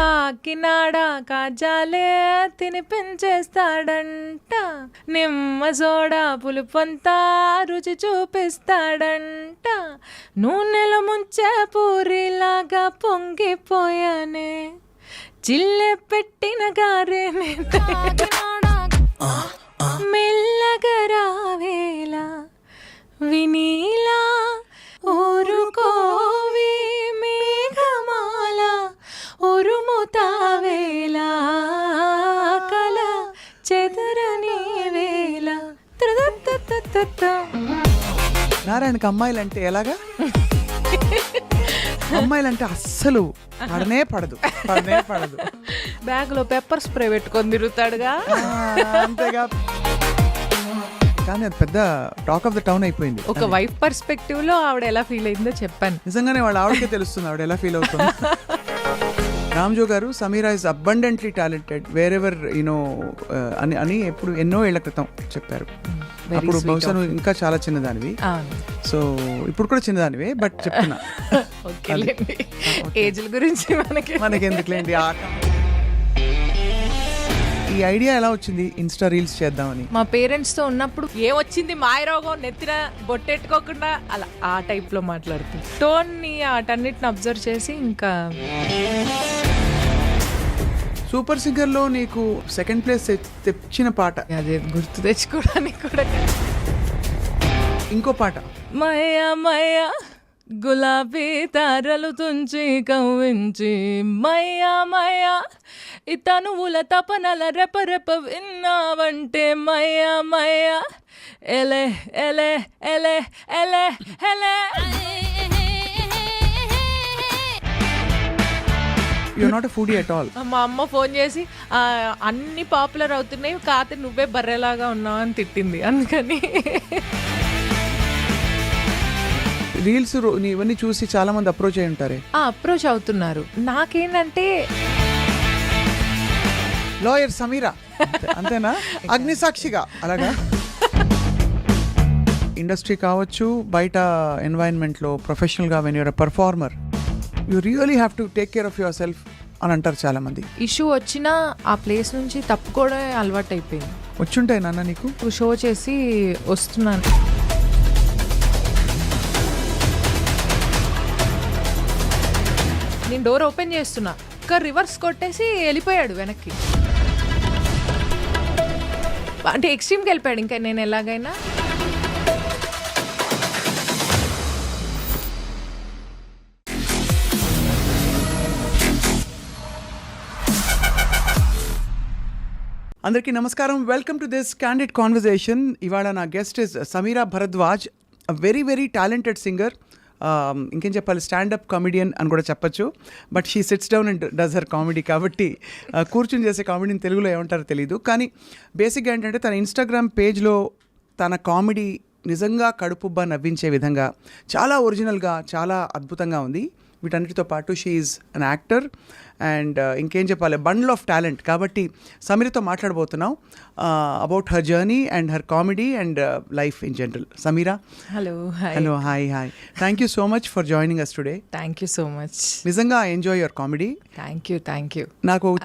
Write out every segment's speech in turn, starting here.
కాకినాడ కాజాలే తినిపించేస్తాడంట, నిమ్మ సోడా పులుపంతా రుచి చూపిస్తాడంట, నూనెలో ముంచే పూరిలాగా పొంగిపోయానే, చిల్లె పెట్టిన గారే మెల్లగా రావేలా వినీలా ఊరుకోవే మేఘమాల ఉరుముతావేలా కల చెదరని వేళ. నారాయణకి అమ్మాయిలంటే ఎలాగా? అమ్మాయిలంటే అస్సలు పడనే పడదు. బ్యాగ్ లో పెప్పర్ స్ప్రే పెట్టుకొని తిరుగుతాడుగా. అంతేగా, కానీ అది పెద్ద టాక్ ఆఫ్ ద టౌన్ అయిపోయింది. ఒక వైఫ్ పర్స్పెక్టివ్ లో ఆవిడ ఎలా ఫీల్ అయిందో చెప్పాను. నిజంగానే వాళ్ళ ఆవిడకే తెలుస్తుంది ఆవిడ ఎలా ఫీల్ అవుతుంది. రామ్జో గారు, Samira is abundantly talented wherever you know అని ఎప్పుడు ఎన్నో ఏళ్ల క్రితం చెప్పారు. అప్పుడు బహుశా నువ్వు ఇంకా చాలా చిన్నదానివి, సో ఇప్పుడు కూడా చిన్నదానివే, బట్ చెప్తున్నా ఏజ్ల గురించి మనకి ఎందుకులేండి. ఈ ఐడియా ఎలా వచ్చింది ఇన్స్టా రీల్స్ చేద్దామని? మా పేరెంట్స్ తో ఉన్నప్పుడు ఏమొచ్చింది మాయరోగం నెత్తిన బొట్టెట్టుకోకుండా అలా ఆ టైప్ లో మాట్లాడుతుంది. టోన్ ని వాటన్నిటిని అబ్జర్వ్ చేసి ఇంకా. సూపర్ సింగర్ లో నీకు సెకండ్ ప్లేస్ తెచ్చిన పాట అదే గుర్తు తెచ్చుకోవడానికి కూడా. ఇంకో పాట మయా మయా గులాబీ తారలు తుంచి కవ్వించి, మయ్యా మయ్యా ఇతనువుల తపనల రెపరెప విన్నావంటే, మయ్యా మయ్యా ఎలే ఎలే ఎలే ఎలే ఎలే. You're not a foodie at all. మా అమ్మ ఫోన్ చేసి అన్ని పాపులర్ అవుతున్నాయి కాతే నువ్వే బర్రెలాగా ఉన్నావు అని తిట్టింది. అందుకని రీల్స్ ఇవన్నీ చూసి చాలా మంది అప్రోచ్ అయి ఉంటారే. అప్రోచ్ అవుతున్నారు. నాకేంటంటే లాయర్ సమీరా అంతేనా, అగ్నిసాక్షిగా అలాగా. ఇండస్ట్రీ కావచ్చు, బయట ఎన్వైరన్మెంట్లో ప్రొఫెషనల్గా when you're a performer you really have to take care of your self అని అంటారు చాలా మంది. ఇష్యూ వచ్చినా ఆ ప్లేస్ నుంచి తప్పుకోవడం అలవాటు అయిపోయింది. వచ్చుంటాయి నాన్న నీకు? షో చేసి వస్తున్నాను, నేను డోర్ ఓపెన్ చేస్తున్నా, ఇంకా రివర్స్ కొట్టేసి వెళ్ళిపోయాడు వెనక్కి. అంటే ఎక్స్ట్రీమ్కి వెళ్ళిపోయాడు. ఇంకా నేను ఎలాగైనా అందరికీ నమస్కారం. Welcome to this candid conversation. ఇవాళ నా guest is Sameera Bharadwaj, a very very talented singer. ఇంకేం చెప్పాలి, స్టాండప్ కామెడియన్ అని కూడా చెప్పచ్చు. But she sits down and does her comedy, కాబట్టి కూర్చుని చేసే కామెడీని తెలుగులో ఏమంటారో తెలీదు. కానీ బేసిక్గా ఏంటంటే తన ఇన్స్టాగ్రామ్ పేజ్లో తన కామెడీ నిజంగా కడుపుబ్బా నవ్వించే విధంగా చాలా ఒరిజినల్గా, చాలా అద్భుతంగా ఉంది. వీటన్నిటితో పాటు she is an actor and ఇంకేం చెప్పాలి, బండిల్ ఆఫ్ టాలెంట్. కాబట్టి సమీరతో మాట్లాడబోతున్నాం about her journey and her comedy and life in general. Samira, hello. Hello, hi. Thank you so much for joining us today. Thank you so much. నిజంగా I enjoy your comedy. Thank you. నాకు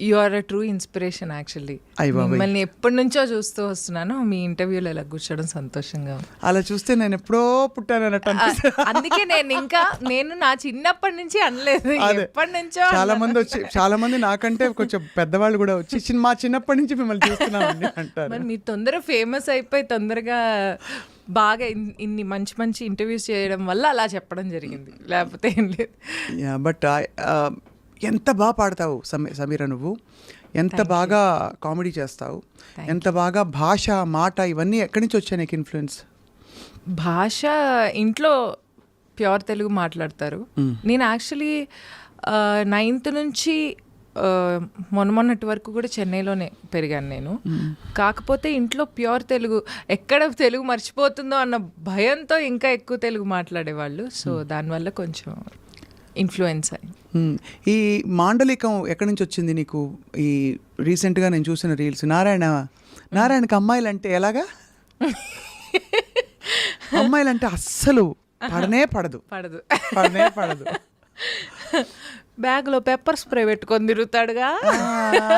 you are a true inspiration actually. మిమ్మల్ని ఎప్పటి నుంచో చూస్తూ వస్తున్నాను. మీ ఇంటర్వ్యూలో ఇలా కూర్చోవడం సంతోషంగా. అలా చూస్తే నేను ఎప్పుడో పుట్టాను అన్నట్టు. అందుకే నేను నా చిన్నప్పటి నుంచి అనలేదు, ఎప్పటి నుంచో. చాలా మంది నాకంటే కొంచెం పెద్దవాళ్ళు కూడా వచ్చి మా చిన్నప్పటి నుంచి మిమ్మల్ని చూస్తున్నామండి అంటారు. మరి మీరు తొందరగా ఫేమస్ అయిపోయి తొందరగా బాగా ఇన్ని మంచి మంచి ఇంటర్వ్యూస్ చేయడం వల్ల అలా చెప్పడం జరిగింది, లేకపోతే ఏం లేదు. బట్ ఎంత బాగా పాడతావు సమీరా నువ్వు, ఎంత బాగా కామెడీ చేస్తావు, ఎంత బాగా భాష, మాట ఇవన్నీ ఎక్కడి నుంచి వచ్చాయి నీకు ఇన్ఫ్లుయెన్స్? భాష ఇంట్లో ప్యూర్ తెలుగు మాట్లాడతారు. నేను యాక్చువల్లీ 9th నుంచి మొన్నటి వరకు కూడా చెన్నైలోనే పెరిగాను నేను. కాకపోతే ఇంట్లో ప్యూర్ తెలుగు, ఎక్కడ తెలుగు మర్చిపోతుందో అన్న భయంతో ఇంకా ఎక్కువ తెలుగు మాట్లాడేవాళ్ళు. సో దానివల్ల కొంచెం ఇన్ఫ్లుయెన్స్ అయ్యి. ఈ మాండలికం ఎక్కడి నుంచి వచ్చింది నీకు? ఈ రీసెంట్గా నేను చూసిన రీల్స్, నారాయణకి అమ్మాయిలంటే ఎలాగా? అమ్మాయిలంటే అస్సలు పడనే పడదు. బ్యాగ్లో పెప్పర్ స్ప్రే పెట్టుకొని తిరుగుతాడుగా.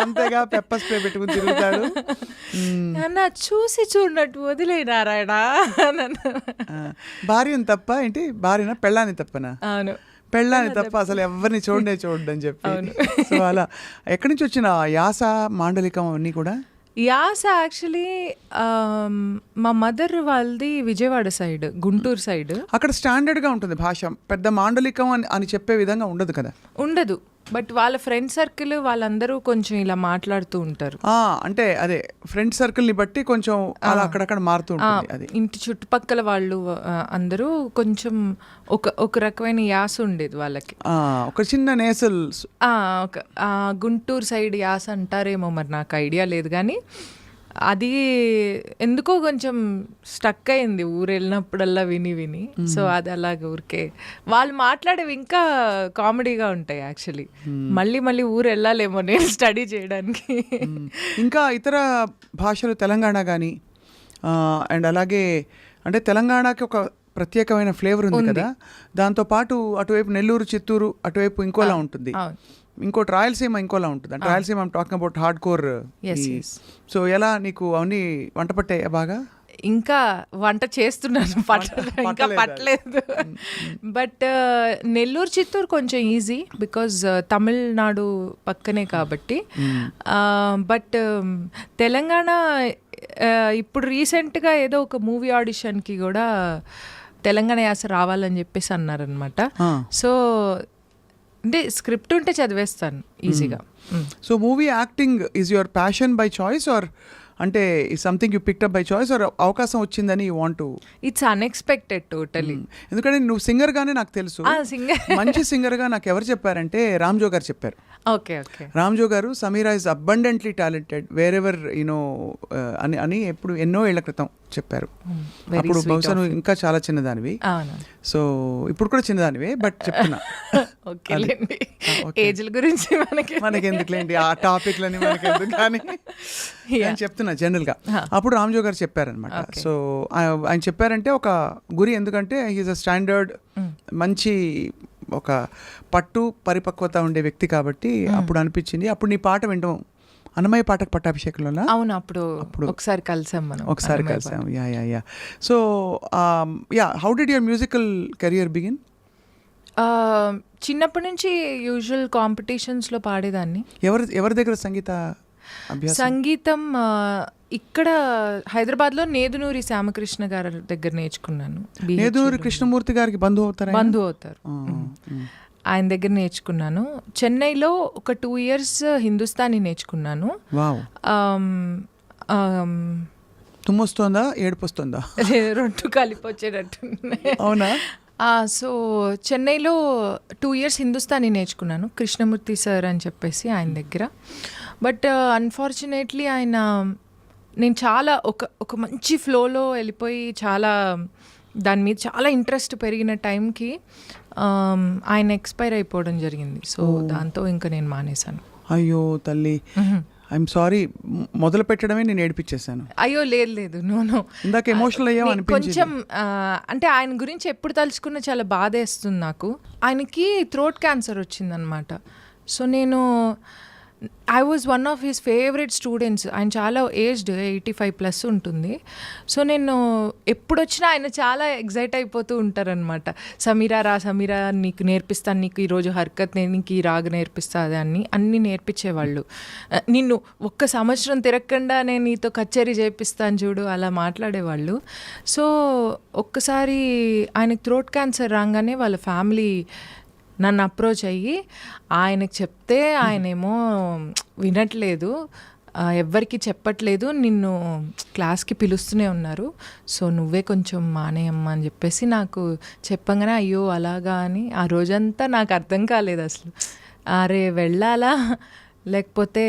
అంతేగా, పెప్పర్ స్ప్రే పెట్టుకుని తిరుగుతాడు. అన్న చూసి చూడనట్టు వదిలేనారాయణ. భార్యని తప్ప ఏంటి, భార్యనా పెళ్ళాన్ని తప్పనా? అవును, పెళ్ళాన్ని తప్ప అసలు ఎవరిని చూడని చెప్పి. సో అలా ఎక్కడి నుంచి వచ్చిన యాస, మాండలికం అన్నీ కూడా? యాస యాక్చువల్లీ మా మదర్ వాళ్ళది విజయవాడ సైడ్, గుంటూరు సైడ్. అక్కడ స్టాండర్డ్గా ఉంటుంది భాష, పెద్ద మాండలికం అని చెప్పే విధంగా ఉండదు కదా. ఉండదు, బట్ వాళ్ళ ఫ్రెండ్ సర్కిల్ వాళ్ళందరూ కొంచెం ఇలా మాట్లాడుతూ ఉంటారు. అంటే అదే ఫ్రెండ్ సర్కిల్ని బట్టి కొంచెం అలా అక్కడక్కడ మారుతూ ఉంటుంది. అది ఇంటి చుట్టుపక్కల వాళ్ళు అందరూ కొంచెం ఒక రకమైన యాస ఉండేది వాళ్ళకి. ఒక చిన్న నేసల్, ఒక గుంటూరు సైడ్ యాస అంటారేమో, మరి నాకు ఐడియా లేదు. కానీ అది ఎందుకో కొంచెం స్టక్ అయింది ఊరు వెళ్ళినప్పుడల్లా విని. సో అది అలాగే ఊరికే వాళ్ళు మాట్లాడేవి ఇంకా కామెడీగా ఉంటాయి యాక్చువల్లీ. మళ్ళీ ఊరు వెళ్ళాలేమో నేను స్టడీ చేయడానికి. ఇంకా ఇతర భాషలు తెలంగాణ కానీ అండ్ అలాగే అంటే తెలంగాణకి ఒక ప్రత్యేకమైన ఫ్లేవర్ ఉంది కదా, దాంతోపాటు అటువైపు నెల్లూరు, చిత్తూరు అటువైపు ఇంకోలా ఉంటుంది, ఇంకోటి రాయలసీమ ఇంకోలా ఉంటుంది. అంటే Rayalaseema I'm talking about hard core. So ఎలా నీకు అవన్నీ వంట పట్టాయి బాగా? ఇంకా వంట చేస్తున్నాను, ఇంకా పట్టలేదు. బట్ నెల్లూరు, చిత్తూరు కొంచెం ఈజీ బికాజ్ తమిళనాడు పక్కనే కాబట్టి. బట్ తెలంగాణ ఇప్పుడు రీసెంట్గా ఏదో ఒక మూవీ ఆడిషన్కి కూడా తెలంగాణ యాస రావాలని చెప్పేసి అన్నారనమాట. సో అంటే స్క్రిప్ట్ ఉంటే చదివేస్తాను ఈజీగా. So movie acting is your passion by choice or అంటే something you picked up by choice or అవకాశం వచ్చిందని you want to? It's unexpected totally. ఎందుకంటే నువ్వు సింగర్ గానే నాకు తెలుసు. మంచి సింగర్ గా నాకు ఎవరు చెప్పారంటే రామ్జో గారు చెప్పారు. Okay okay. రామ్జో గారు Samira is abundantly talented wherever you know అని ఎప్పుడు ఎన్నో ఏళ్ల క్రితం చెప్పారు. అప్పుడు బహుశా నువ్వు ఇంకా చాలా చిన్నదానివి. సో ఇప్పుడు కూడా చిన్నదానివే, బట్ చెప్తున్నా ఏజ్ల గురించి మనకి ఎందుకులేండి ఆ టాపిక్లని, మనకి ఎందుకు కానీ నేను చెప్తున్నా జనరల్గా. అప్పుడు రామ్జో గారు చెప్పారనమాట. సో ఆయన చెప్పారంటే ఒక గురి, ఎందుకంటే హీఈస్ అ స్టాండర్డ్, మంచి ఒక పట్టు పరిపక్వత ఉండే వ్యక్తి కాబట్టి అప్పుడు అనిపించింది. అప్పుడు నీ పాట వింటాం అన్నమయ్య పాటకు పట్టాభిషేకంలో. అవును, అప్పుడు ఒకసారి కలిసాం మనం. ఒకసారి కలిసాం. Yeah. So how did your musical career begin? చిన్నప్పటి నుంచి యూజువల్ కాంపిటీషన్స్లో పాడేదాన్ని. ఎవరి దగ్గర సంగీతం? ఇక్కడ హైదరాబాద్లో నేదునూరి శ్యామకృష్ణ గారి దగ్గర నేర్చుకున్నాను. నేదునూరి కృష్ణమూర్తి గారికి బంధువు అవుతారు. ఆయన దగ్గర నేర్చుకున్నాను. చెన్నైలో ఒక 2 years హిందుస్థానీ నేర్చుకున్నాను. తుమ్మొస్తుందా, ఏడుపు వస్తుందా? 2 కలిపి వచ్చేటట్టు. అవునా? సో చెన్నైలో 2 years హిందుస్థానీ నేర్చుకున్నాను, కృష్ణమూర్తి సార్ అని చెప్పేసి ఆయన దగ్గర. బట్ అన్ఫార్చునేట్లీ నేను చాలా ఒక మంచి ఫ్లోలో వెళ్ళిపోయి చాలా దాని మీద చాలా ఇంట్రెస్ట్ పెరిగిన టైంకి ఆయన ఎక్స్పైర్ అయిపోవడం జరిగింది. సో దాంతో ఇంకా నేను మానేశాను. అయ్యో తల్లి, ఐఎమ్ సారీ. మొదలు పెట్టడమే నేను ఏడిపించేసాను. అయ్యో లేదు, నో. ఇందాక ఎమోషనల్ అయ్యాం అనిపించింది. కొంచెం అంటే ఆయన గురించి ఎప్పుడు తలుచుకున్నా చాలా బాధేస్తుంది నాకు. ఆయనకి థ్రోట్ క్యాన్సర్ వచ్చిందనమాట. సో నేను I was one of his favourite students. ఆయన చాలా ఏజ్డ్, 85+ ఉంటుంది. సో నేను ఎప్పుడు వచ్చినా ఆయన చాలా ఎగ్జైట్ అయిపోతూ ఉంటారనమాట. సమీరా నీకు నేర్పిస్తాను, నీకు ఈరోజు హర్కత్, నీకు ఈ రాగ నేర్పిస్తా, అన్నీ నేర్పించేవాళ్ళు. నిన్ను 1 సంవత్సరం తిరగకుండా నేను నీతో కచేరీ చేపిస్తాను చూడు, అలా మాట్లాడేవాళ్ళు. సో ఒక్కసారి ఆయనకు థ్రోట్ క్యాన్సర్ రాగానే వాళ్ళ ఫ్యామిలీ నన్ను అప్రోచ్ అయ్యి ఆయనకు చెప్తే ఆయనేమో వినట్లేదు, ఎవ్వరికి చెప్పట్లేదు, నిన్ను క్లాస్కి పిలుస్తూనే ఉన్నారు, సో నువ్వే కొంచెం మానేయమ్మా అని చెప్పేసి నాకు చెప్పంగానే అయ్యో అలాగా అని ఆ రోజంతా నాకు అర్థం కాలేదు అసలు. అరే వెళ్ళాలా లేకపోతే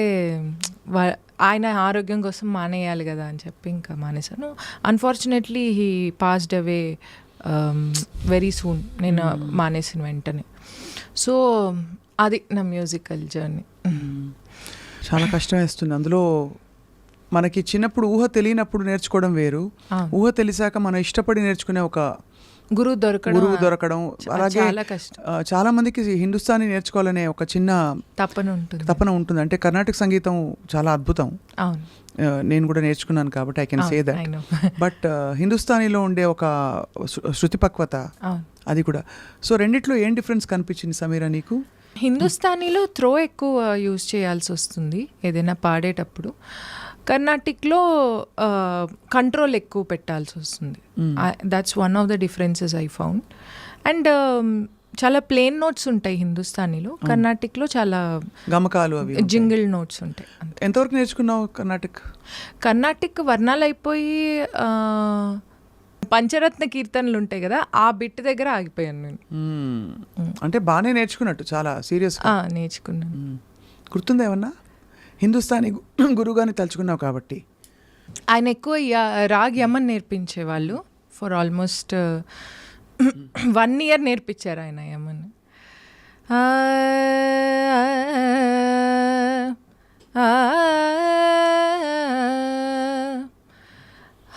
ఆయన ఆరోగ్యం కోసం మానేయాలి కదా అని చెప్పి ఇంకా మానేశాను. Unfortunately he passed away very soon, నేను మానేసిన వెంటనే. సో అది నా మ్యూజికల్ జర్నీ. చాలా కష్టం వేస్తుంది. అందులో మనకి చిన్నప్పుడు ఊహ తెలియనప్పుడు నేర్చుకోవడం వేరు, ఊహ తెలిసాక మనం ఇష్టపడి నేర్చుకునే గురువు దొరకడం అలాగే చాలా కష్టం. చాలా మందికి హిందుస్థానీ నేర్చుకోవాలనే ఒక చిన్న తపన ఉంటుంది. అంటే కర్ణాటక సంగీతం చాలా అద్భుతం. అవును, నేను కూడా నేర్చుకున్నాను కాబట్టి I can say that. But హిందుస్థానీలో ఉండే ఒక శృతి పక్వత అది కూడా. సో రెండిట్లో ఏం డిఫరెన్స్ కనిపించింది సమీరా నీకు? హిందుస్థానీలో త్రో ఎక్కువ యూజ్ చేయాల్సి వస్తుంది ఏదైనా పాడేటప్పుడు. కర్ణాటిక్లో కంట్రోల్ ఎక్కువ పెట్టాల్సి వస్తుంది. That's one of the differences I found. And చాలా ప్లేన్ నోట్స్ ఉంటాయి హిందుస్థానీలో, కర్ణాటిక్లో చాలా గమకాలు అవి జింగిల్ నోట్స్ ఉంటాయి. ఎంతవరకు నేర్చుకున్నావు కర్ణాటిక్ వర్ణాలు అయిపోయి పంచరత్న కీర్తనలు ఉంటాయి కదా, ఆ బిట్ దగ్గర ఆగిపోయాను నేను. అంటే బాగానే నేర్చుకున్నట్టు, చాలా సీరియస్గా నేర్చుకున్నాను. గుర్తుందా ఏమన్నా హిందుస్థానీ గురువుగాని తలుచుకున్నావు కాబట్టి? ఆయన ఎక్కువ రాగ్ యమన్ నేర్పించేవాళ్ళు. ఫర్ ఆల్మోస్ట్ 1 year నేర్పించారు ఆయన యమన్.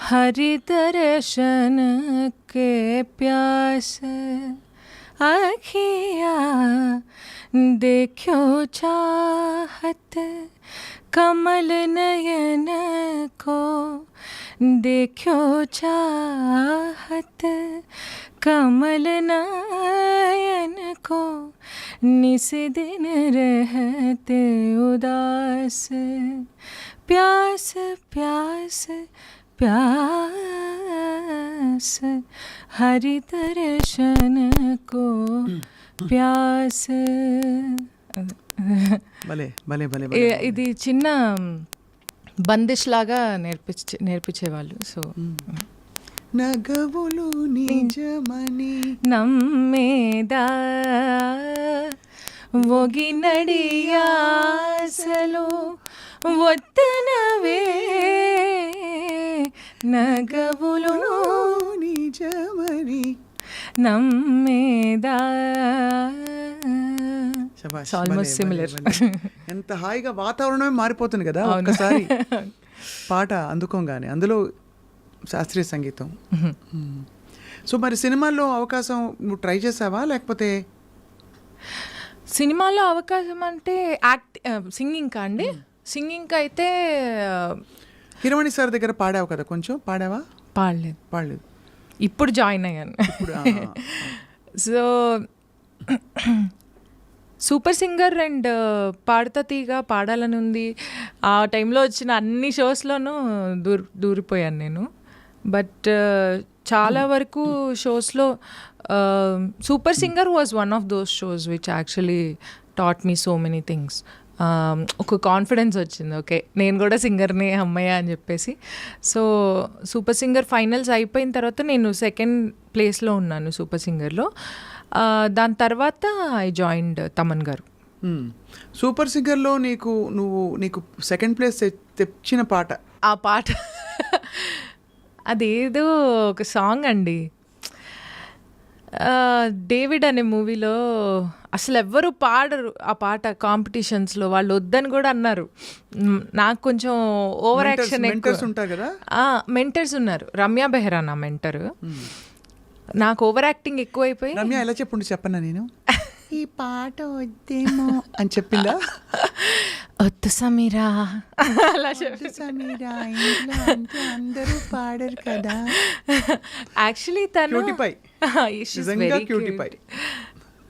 हरि दर्शन के प्यास आखिया देखो चाहत कमल नयन को, देखो चाहत कमल नयन को, निस दिन रहते उदास, प्यास प्यास प्यास हरि दर्शन को प्यास. ఇది చిన్న బందిష్ లాగా నేర్పించేవాళ్ళు. సో నగవులు నిజమని నమ్మేదా ఒగినడియాసలు వద్దనవే, నగవులు నిజమని నమ్మేదా. Almost similar. ఎంత హాయిగా వాతావరణమే మారిపోతుంది కదా ఒక్కసారి పాట అందుకోగానే, అందులో శాస్త్రీయ సంగీతం. సో మరి సినిమాల్లో అవకాశం నువ్వు ట్రై చేసావా లేకపోతే? సినిమాలో అవకాశం అంటే సింగింగ్ అండి. సింగింగ్ అయితే కిరవాణి సార్ దగ్గర పాడావు కదా, కొంచెం పాడావా? పాడలేదు. ఇప్పుడు జాయిన్ అయ్యాను. సో సూపర్ సింగర్ అండ్ పాడతా తీగా పాడాలని ఉంది. ఆ టైంలో వచ్చిన అన్ని షోస్లోనూ దూరిపోయాను నేను. బట్ చాలా వరకు షోస్లో super singer was one of those shows which actually taught me so many things. ఒక కాన్ఫిడెన్స్ వచ్చింది, ఓకే నేను కూడా సింగర్ని అమ్మయ్య అని చెప్పేసి. సో సూపర్ సింగర్ ఫైనల్స్ అయిపోయిన తర్వాత నేను 2nd ప్లేస్లో ఉన్నాను సూపర్ సింగర్లో. దాని తర్వాత ఐ జాయిన్డ్ తమన్ గారు. సూపర్ సింగర్లో నీకు 2nd ప్లేస్ తెచ్చిన పాట? ఆ పాట అదేదో ఒక సాంగ్ అండి, డేవిడ్ అనే మూవీలో. అసలు ఎవ్వరు పాడరు ఆ పాట కాంపిటీషన్స్లో, వాళ్ళు వద్దని కూడా అన్నారు. నాకు కొంచెం ఓవర్ యాక్షన్ మెంటర్స్ ఉన్నారు. రమ్య బెహ్రా నా మెంటర్. నాకు ఓవర్ యాక్టింగ్ ఎక్కువైపోయి, రమ్య ఎలా చెప్పన్నా నేను ఈ పాట వద్దేమో అని చెప్పిందా? వద్దు సమీరా అలా సమీరా, అందరూ పాడరు కదా. యాక్చువల్లీ తను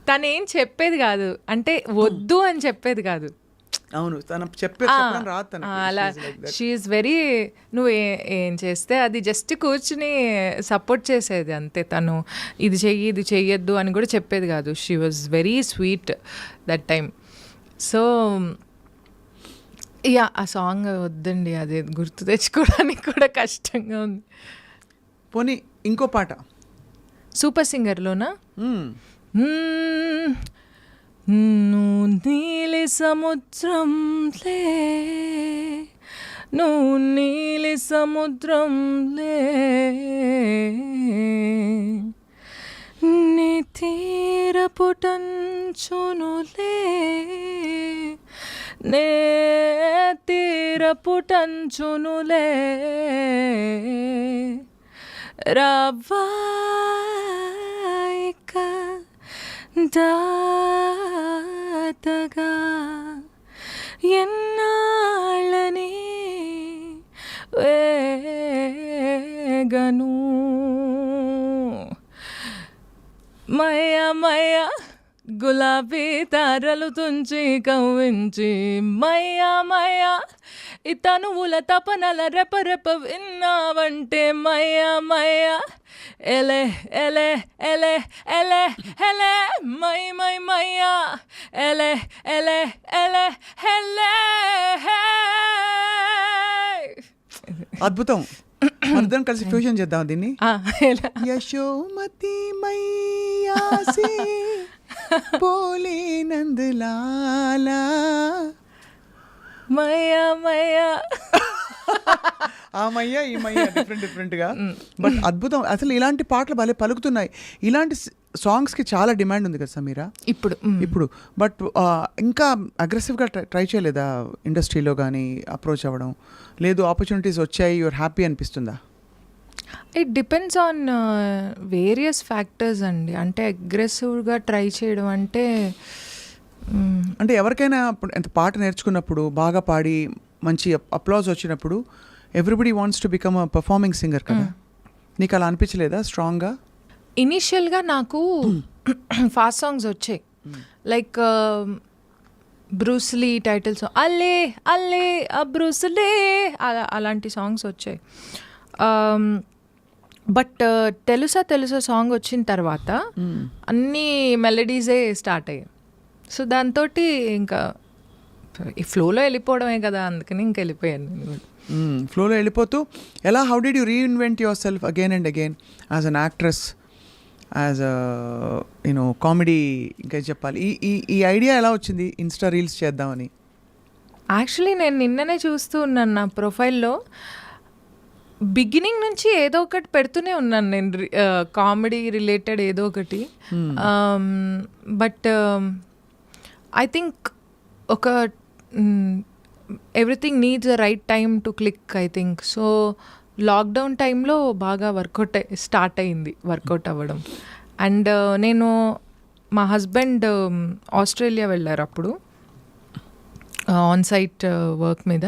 తను ఏం చెప్పేది కాదు, అంటే వద్దు అని చెప్పేది కాదు. అవును, తను అలా షీఈస్ వెరీ, నువ్వు ఏం చేస్తే అది జస్ట్ కూర్చుని సపోర్ట్ చేసేది అంతే. తను ఇది చెయ్యి ఇది చెయ్యొద్దు అని కూడా చెప్పేది కాదు. She was very sweet that time. So yeah, ఆ సాంగ్ వద్దండి, అది గుర్తు తెచ్చుకోవడానికి కూడా కష్టంగా ఉంది. పోనీ ఇంకో పాట సూపర్ సింగర్లోనా? నువ్వు నీలి సముద్రంలే, నువ్వు నీలి సముద్రంలే, నీ తీరపుటంచునులే, నే తీరపుటంచునులే, రావా దాతగా దాతగా ఎన్నాళ్ళని వేగను మయ మయ గులాబీ తారలు తుంచి కవ్వించి మయ మయ ఇతనువుల తపనల రెపరెప విన్నావంటే మయ మయ ఎలే ఎలే ఎలే ఎలే ఎలే మై మై మయ్య ఎలే ఎలే ఎలే ఎలే. అద్భుతం. మనిద్దరం కలిసి ఫ్యూజన్ చేద్దాం దీన్ని. ఎలా యశోమతి మైయాసి పోలే నందలాలా మయ్య మయ్య ఆ మయ్య ఈ మయ్య డిఫరెంట్గా బట్ అద్భుతం. అసలు ఇలాంటి పాటలు భలే పలుకుతున్నాయి. ఇలాంటి సాంగ్స్కి చాలా డిమాండ్ ఉంది కదా సమీరా ఇప్పుడు. బట్ ఇంకా అగ్రెసివ్గా ట్రై చేయలేదా ఇండస్ట్రీలో కానీ అప్రోచ్ అవ్వడం? లేదు, ఆపర్చునిటీస్ వచ్చాయి, యువర్ హ్యాపీ అనిపిస్తుందా? It depends on various factors అండి. అంటే అగ్రెసివ్గా ట్రై చేయడం అంటే అంటే ఎవరికైనా ఎంత పాట నేర్చుకున్నప్పుడు బాగా పాడి మంచి అప్లాజ్ వచ్చినప్పుడు everybody wants to become a performing singer కదా. నీకు అలా అనిపించలేదా స్ట్రాంగ్గా? ఇనీషియల్గా నాకు ఫాస్ట్ సాంగ్స్ వచ్చాయి, లైక్ బ్రూస్లీ టైటిల్ సాంగ్ అల్లే అల్లే బ్రూస్లే అలాంటి సాంగ్స్ వచ్చాయి. బట్ తెలుసా సాంగ్ వచ్చిన తర్వాత అన్ని మెలడీసే స్టార్ట్ అయ్యాయి. సో దాంతో ఇంకా ఈ ఫ్లోలో వెళ్ళిపోవడమే కదా, అందుకని ఇంకా వెళ్ళిపోయాను నేను కూడా. ఫ్లోలో వెళ్ళిపోతూ ఎలా how did you reinvent your self again and again as an actress, as you know comedy? ఇంకా చెప్పాలి, ఈ ఐడియా ఎలా వచ్చింది ఇన్స్టా రీల్స్ చేద్దామని? యాక్చువల్లీ నేను నిన్ననే చూస్తూ ఉన్నాను నా ప్రొఫైల్లో. బిగినింగ్ నుంచి ఏదో ఒకటి పెడుతూనే ఉన్నాను నేను, కామెడీ రిలేటెడ్ ఏదో ఒకటి. బట్ ఐ థింక్ ఒక everything needs a right time to click I think. So lockdown టైంలో బాగా స్టార్ట్ అయింది వర్కౌట్ అవ్వడం. అండ్ నేను మా హస్బెండ్ ఆస్ట్రేలియా వెళ్ళారు అప్పుడు ఆన్ సైట్ వర్క్ మీద.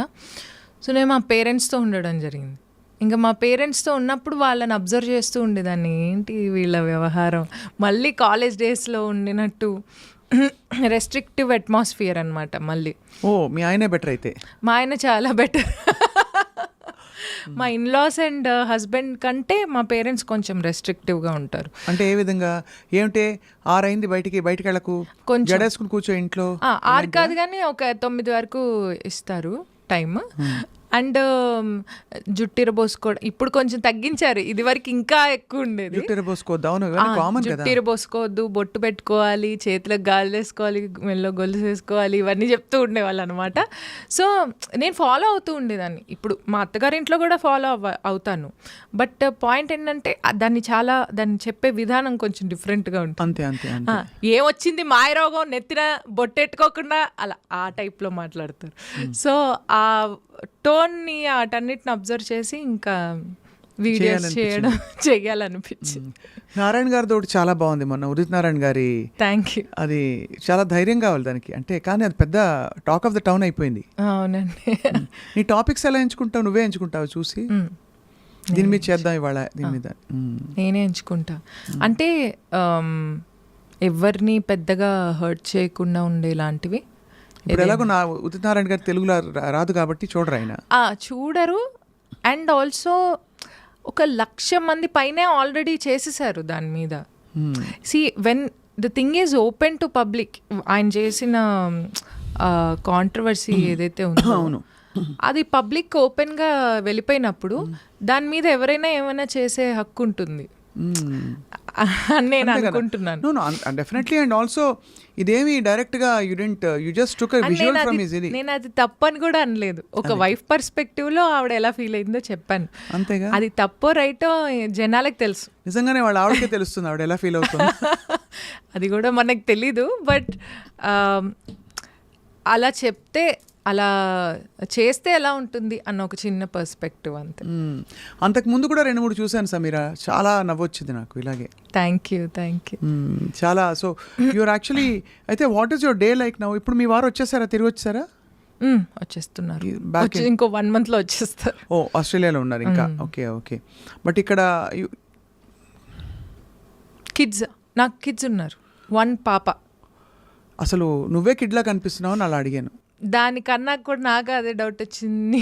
సో నేను మా పేరెంట్స్తో ఉండడం జరిగింది. ఇంకా మా పేరెంట్స్తో ఉన్నప్పుడు వాళ్ళని అబ్జర్వ్ చేస్తూ ఉండేదాన్ని, ఏంటి వీళ్ళ వ్యవహారం, మళ్ళీ కాలేజ్ డేస్లో ఉండినట్టు రెస్ట్రిక్టివ్ అట్మాస్ఫియర్ అనమాట మళ్ళీ. ఓ, మీ ఆయనే బెటర్ అయితే? మా ఆయన చాలా బెటర్. మా ఇన్లాస్ అండ్ హస్బెండ్ కంటే మా పేరెంట్స్ కొంచెం రెస్ట్రిక్టివ్గా ఉంటారు. అంటే ఏ విధంగా? ఏమిటే 6 అయింది బయటికి వెళ్ళకు, కొంచెం జడేసుకుని కూర్చో ఇంట్లో? 6 కాదు కానీ ఒక 9 వరకు ఇస్తారు టైం. అండ్ జుట్టిరబోసుకోవడం ఇప్పుడు కొంచెం తగ్గించారు, ఇది వరకు ఇంకా ఎక్కువ ఉండేది. జుట్టిరబోసుకోవద్దు, బొట్టు పెట్టుకోవాలి, చేతులకు గాలి వేసుకోవాలి, మెల్లో గొలుసు వేసుకోవాలి, ఇవన్నీ చెప్తూ ఉండేవాళ్ళు అనమాట. సో నేను ఫాలో అవుతూ ఉండేదాన్ని. ఇప్పుడు మా అత్తగారింట్లో కూడా ఫాలో అవుతాను. బట్ పాయింట్ ఏంటంటే దాన్ని చెప్పే విధానం కొంచెం డిఫరెంట్గా ఉంటుంది. ఏమొచ్చింది మాయరోగం నెత్తిన బొట్టెట్టుకోకుండా అలా ఆ టైప్లో మాట్లాడతారు. సో ఆ టోన్ని వాటన్నిటిని అబ్జర్వ్ చేసి ఇంకా వీడియోస్ చేయాలనిపించి. నారాయణ గారితో ఒకటి చాలా బాగుంది మొన్న, ఉదిత్ నారాయణ గారి. Thank you. అది చాలా ధైర్యం కావాలి దానికి, అంటే కానీ అది పెద్ద టాక్ ఆఫ్ ద టౌన్ అయిపోయింది. అవునండి. నీ టాపిక్స్ ఎలా ఎంచుకుంటావు? నువ్వే ఎంచుకుంటావు చూసి దీని మీద చేద్దాం ఇవాళ, దీని మీద నేనే ఎంచుకుంటా. అంటే ఎవరిని పెద్దగా హర్ట్ చేయకుండా ఉండేలాంటివి. ఇప్పుడు ఎలాగో నా ఉదిత్ నారాయణ గారు తెలుగులో రాదు కాబట్టి చూడరు, ఆయన చూడరు. అండ్ ఆల్సో 1,00,000 మంది పైనే ఆల్రెడీ చేసేసారు దాని మీద. See when the thing is open to public, ఆయన చేసిన కాంట్రవర్సీ ఏదైతే ఉందో అది పబ్లిక్ ఓపెన్గా వెళ్ళిపోయినప్పుడు దాని మీద ఎవరైనా ఏమైనా చేసే హక్కు ఉంటుంది నేను అనుకుంటున్నాను. డెఫినెట్లీ. అండ్ ఆల్సో ఇదేమి డైరెక్ట్ గా you just took a visual from his. నేను అది తప్పని కూడా అనలేదు. ఒక వైఫ్ పర్స్పెక్టివ్ లో ఆవిడ ఎలా ఫీల్ అయిందో చెప్పాను, అంతేగా. అది తప్పో రైటో జనాలకు తెలుసు. నిజంగానే వాళ్ళ ఆవిడకే తెలుస్తుంది ఆవిడ ఎలా ఫీల్ అవుతుంది. అది కూడా మనకు తెలీదు. బట్ అలా చెప్తే అలా చేస్తే ఎలా ఉంటుంది అన్న ఒక చిన్న పర్స్పెక్టివ్ అంతే. అంతకు ముందు కూడా 2-3 చూశాను సమీరా, చాలా నవ్వొచ్చింది నాకు ఇలాగే. Thank you. చాలా. సో యూఆర్ యాక్చువల్లీ, అయితే what is your day like now? ఇప్పుడు మీ వారు వచ్చేసారా, తిరిగి వచ్చేసారా? వచ్చేస్తున్నారు, ఇంకో 1 monthలో వచ్చేస్తారు. ఓ, ఆస్ట్రేలియాలో ఉన్నారు ఇంకా. ఓకే. బట్ ఇక్కడ కిడ్స్, నాకు కిడ్స్ ఉన్నారు, 1 పాప. అసలు నువ్వే కిడ్లా కనిపిస్తున్నావు అని అలా అడిగాను. దానికన్నా కూడా నాకు అదే డౌట్ వచ్చింది.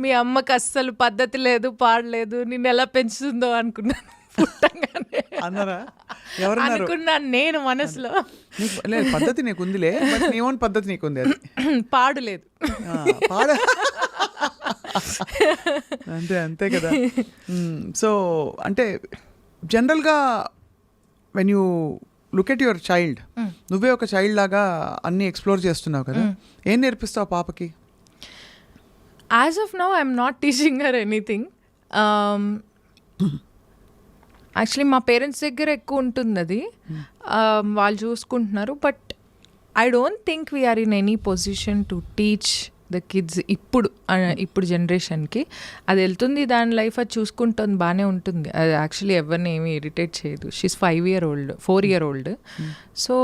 మీ అమ్మకి అస్సలు పద్ధతి లేదు, పాడలేదు, నిన్ను ఎలా పెంచుతుందో అనుకున్నాను పుట్టంగానే. అన్నారా? ఎవరన్నారు? అనుకున్నాను నేను మనసులో. లేదు, పద్ధతి నీకు ఉందిలే, బట్ నీ ఓన్ పద్ధతి నీకుంది. అది పాడు లేదు. అంతే కదా. సో అంటే జనరల్గా when you look at your child, నువ్వే ఒక చైల్డ్ లాగా అన్నీ ఎక్స్ప్లోర్ చేస్తున్నావు కదా, ఏం నేర్పిస్తావు పాపకి? As of now I'm not teaching her anything. Actually మా పేరెంట్స్ దగ్గర ఎక్కువ ఉంటుంది అది, వాళ్ళు చూసుకుంటున్నారు. But I don't think we're in any position to teach the kids ఇప్పుడు జనరేషన్కి. అది వెళ్తుంది, దాని లైఫ్ అది చూసుకుంటుంది, బాగానే ఉంటుంది. అది యాక్చువల్లీ ఎవరిని ఏమీ ఇరిటేట్ చేయదు. She's 4 year old. So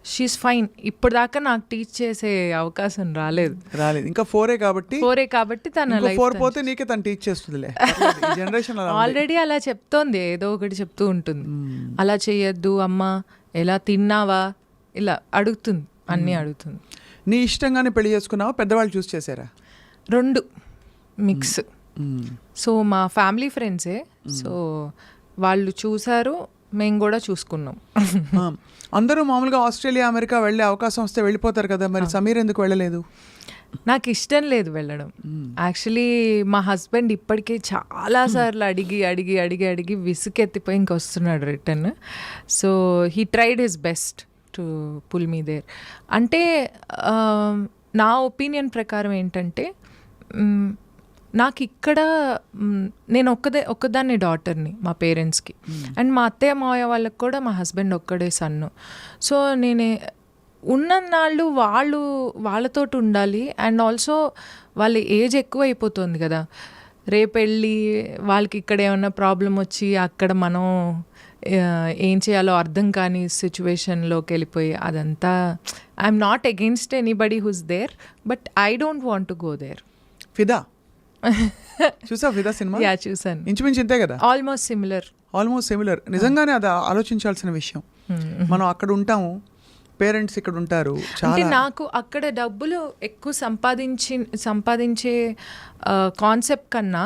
she's fine. ఇప్పుడు దాకా నాకు టీచ్ చేసే అవకాశం రాలేదు. ఇంకా 4 కాబట్టి తన లైఫ్ 4 పోతే నీకే తను టీచ్ చేస్తుందిలే. జనరేషన్ ఆల్రెడీ అలా చెప్తోంది, ఏదో ఒకటి చెప్తూ ఉంటుంది. అలా చేయొద్దు అమ్మ, ఎలా తిన్నావా, ఇలా అడుగుతుంది, అన్నీ అడుగుతుంది. నీ ఇష్టంగానే పెళ్లి చేసుకున్నావా, పెద్దవాళ్ళు చూస్ చేశారా? 2 మిక్స్. సో మా ఫ్యామిలీ ఫ్రెండ్సే, సో వాళ్ళు చూసారు, మేము కూడా చూసుకున్నాం. అందరూ మామూలుగా ఆస్ట్రేలియా, అమెరికా వెళ్ళే అవకాశం వస్తే వెళ్ళిపోతారు కదా, మరి సమీర్ ఎందుకు వెళ్ళలేదు? నాకు ఇష్టం లేదు వెళ్ళడం. యాక్చువల్లీ మా హస్బెండ్ ఇప్పటికే చాలాసార్లు అడిగి విసుకెత్తిపోయి ఇంకొస్తున్నాడు return. So he tried his best to pull me there. అంటే నా ఒపీనియన్ ప్రకారం ఏంటంటే, నాకు ఇక్కడ నేను ఒక్కదాన్ని డాటర్ని మా పేరెంట్స్కి, అండ్ మా అత్తయ్య మావయ్య వాళ్ళకి కూడా మా హస్బెండ్ ఒక్కడే సన్ను. సో నేను ఉన్నన్నాళ్ళు వాళ్ళతో ఉండాలి. అండ్ ఆల్సో వాళ్ళ ఏజ్ ఎక్కువ అయిపోతుంది కదా, రేపు వెళ్ళి వాళ్ళకి ఇక్కడ ఏమైనా ప్రాబ్లం వచ్చి అక్కడ మనం ఏం చేయాలో అర్థం కాని సిచ్యువేషన్లోకి వెళ్ళిపోయి, అదంతా I'm not against anybody who's there, but I don't want to go there. Fidaa చూసా? ఫిదా సినిమా? యా, చూసాను. ఇంచుమించు ఇంతే కదా, ఆల్మోస్ట్ సిమిలర్. నిజంగానే అది ఆలోచించాల్సిన విషయం. మనం అక్కడ ఉంటాము, పేరెంట్స్ ఇక్కడ ఉంటారు. అంటే నాకు అక్కడ డబ్బులు ఎక్కువ సంపాదించే కాన్సెప్ట్ కన్నా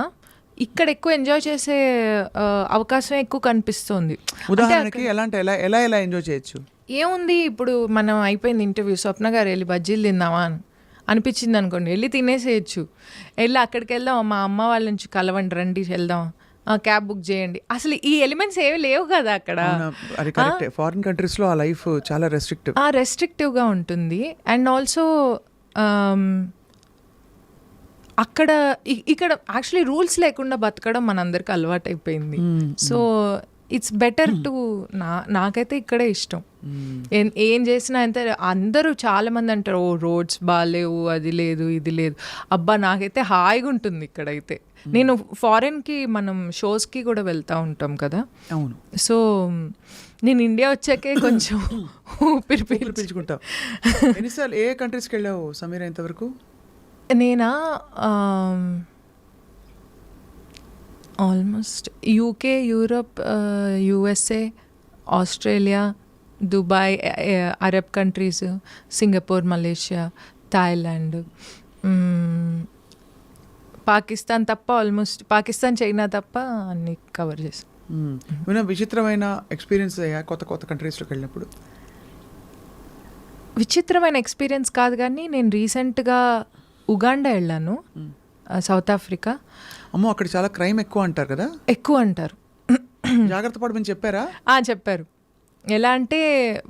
ఇక్కడ ఎక్కువ ఎంజాయ్ చేసే అవకాశం ఎక్కువ కనిపిస్తుంది. ఉదాహరణకి ఎలా ఎంజాయ్ చేయొచ్చు? ఏముంది, ఇప్పుడు మనం అయిపోయింది ఇంటర్వ్యూ, స్వప్న గారు వెళ్ళి బజ్జీలు తిందామా అనిపించింది అనుకోండి, వెళ్ళి తినేసేయచ్చు. వెళ్ళి అక్కడికి వెళ్దాం, మా అమ్మ వాళ్ళ నుంచి కలవండి, రండి వెళ్దాం, క్యాబ్ బుక్ చేయండి. అసలు ఈ ఎలిమెంట్స్ ఏవి లేవు కదా అక్కడ. ఫారిన్ కంట్రీస్ లో ఆ లైఫ్ చాలా రెస్ట్రిక్టివ్గా ఉంటుంది. అండ్ ఆల్సో ఇక్కడ యాక్చువల్లీ రూల్స్ లేకుండా బతకడం మనందరికి అలవాటు అయిపోయింది. సో ఇట్స్ బెటర్ టు నాకైతే ఇక్కడే ఇష్టం. ఏం చేసినా అంతే. అందరూ చాలా మంది అంటారు, ఓ రోడ్స్ బాగాలేవు, అది లేదు, ఇది లేదు. అబ్బా, నాకైతే హాయిగా ఉంటుంది ఇక్కడైతే. నేను ఫారెన్కి మనం షోస్కి కూడా వెళ్తూ ఉంటాం కదా. అవును. సో నేను ఇండియా వచ్చాకే కొంచెం ఊపిరి పీల్చుకుంటావు. ఎన్నిసార్లు ఏ కంట్రీస్కి వెళ్ళావు సమీరా ఇంతవరకు? నేనా almost UK, Europe, USA, Australia, Dubai, Arab countries, Singapore, Malaysia, Thailand, Pakistan తప్ప ఆల్మోస్ట్ పాకిస్తాన్, చైనా తప్ప అన్ని కవర్ చేసాం. విచిత్రమైన ఎక్స్పీరియన్స్ కొత్త కంట్రీస్లోకి వెళ్ళినప్పుడు? విచిత్రమైన ఎక్స్పీరియన్స్ కాదు, కానీ నేను రీసెంట్గా ఉగాండా వెళ్ళాను, సౌత్ ఆఫ్రికా. అమ్మో, అక్కడ చాలా క్రైమ్ ఎక్కువ అంటారు కదా. ఎక్కువ అంటారు, జాగ్రత్త పడమని చెప్పారా? చెప్పారు. ఎలా అంటే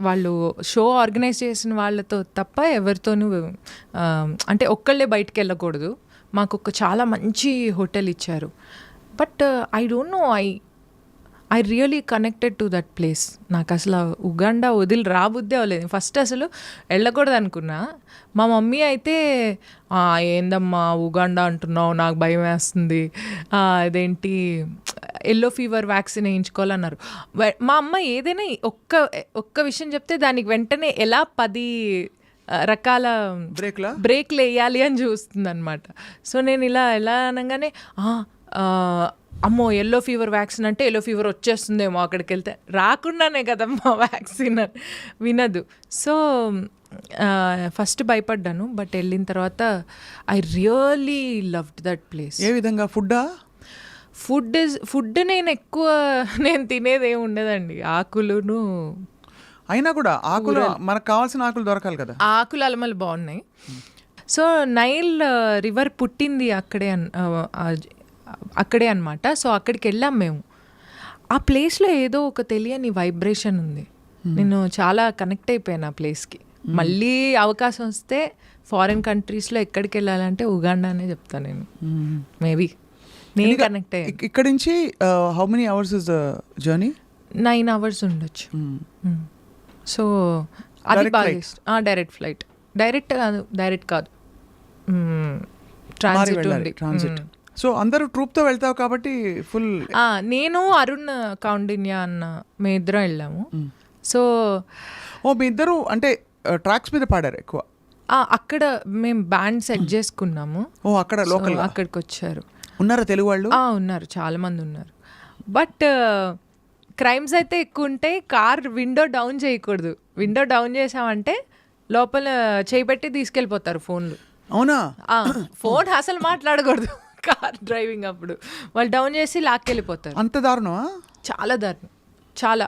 వాళ్ళు షో ఆర్గనైజ్ చేసిన వాళ్ళతో తప్ప ఎవరితోనూ, అంటే ఒక్కళ్ళే బయటికి వెళ్ళకూడదు. మాకు చాలా మంచి హోటల్ ఇచ్చారు. But I don't know, I really connected to that place. నాకు అసలు ఉగాండా వదిలి రాబుద్దే అవ్వలేదు. ఫస్ట్ అసలు వెళ్ళకూడదు అనుకున్నా. మా మమ్మీ అయితే ఏందమ్మా ఉగాండా అంటున్నావు, నాకు భయం వేస్తుంది, అదేంటి ఎల్లో ఫీవర్ వ్యాక్సిన్ వేయించుకోవాలన్నారు. మా అమ్మ ఏదైనా ఒక్క విషయం చెప్తే దానికి వెంటనే ఎలా 10 రకాల బ్రేక్లు వేయాలి అని చూస్తుంది అనమాట. సో నేను ఎలా అనగానే అమ్మో ఎల్లో ఫీవర్ వ్యాక్సిన్ అంటే ఎల్లో ఫీవర్ వచ్చేస్తుందేమో అక్కడికి వెళ్తే, రాకుండానే కదమ్మా వ్యాక్సిన్ వినదు. సో ఫస్ట్ భయపడ్డాను, బట్ వెళ్ళిన తర్వాత I really loved that place. ఏ విధంగా? ఫుడ్ నేను తినేది ఏమి ఉండదండి, ఆకులును. అయినా కూడా ఆకులు మనకు కావాల్సిన ఆకులు దొరకాలి కదా. ఆకులు అలమలు బాగున్నాయి. సో నైల్ రివర్ పుట్టింది అక్కడే అనమాట. సో అక్కడికి వెళ్ళాం మేము. ఆ ప్లేస్లో ఏదో ఒక తెలియని వైబ్రేషన్ ఉంది. నేను చాలా కనెక్ట్ అయిపోయాను ఆ ప్లేస్కి. మళ్ళీ అవకాశం వస్తే ఫారిన్ కంట్రీస్లో ఎక్కడికి వెళ్ళాలంటే ఉగాండానే చెప్తాను నేను. మేబీ నేను కనెక్ట్ అయ్యాను. ఇక్కడ నుంచి how many hours is the journey? 9 hours ఉండొచ్చు. సో అది బాగా ఇష్టం. Direct flight. డైరెక్ట్ కాదు, ట్రాన్సిట్. సో అందరూ ట్రూప్తో వెళ్తావు కాబట్టి ఫుల్. నేను అరుణ్ కౌండిన్యా అన్న మీ ఇద్దరం వెళ్ళాము. సో మీ ఇద్దరు అంటే ట్రాక్స్ మీద పాడారు ఎక్కువ? అక్కడ మేము బ్యాండ్ సెట్ చేసుకున్నాము. అక్కడ లోకల్ అక్కడికి వచ్చారు. ఉన్నారా తెలుగు వాళ్ళు? ఉన్నారు, చాలా మంది ఉన్నారు. బట్ క్రైమ్స్ అయితే ఎక్కువ ఉంటాయి. కార్ విండో డౌన్ చేయకూడదు. విండో డౌన్ చేసామంటే లోపల చేయిపెట్టి తీసుకెళ్ళిపోతారు ఫోన్లు. అవునా? ఫోన్ అసలు మాట్లాడకూడదు కార్ డ్రైవింగ్ అప్పుడు. వాళ్ళు డౌన్ చేసి లాక్కెళ్ళిపోతారు. అంత దారుణమా? చాలా దారుణం, చాలా.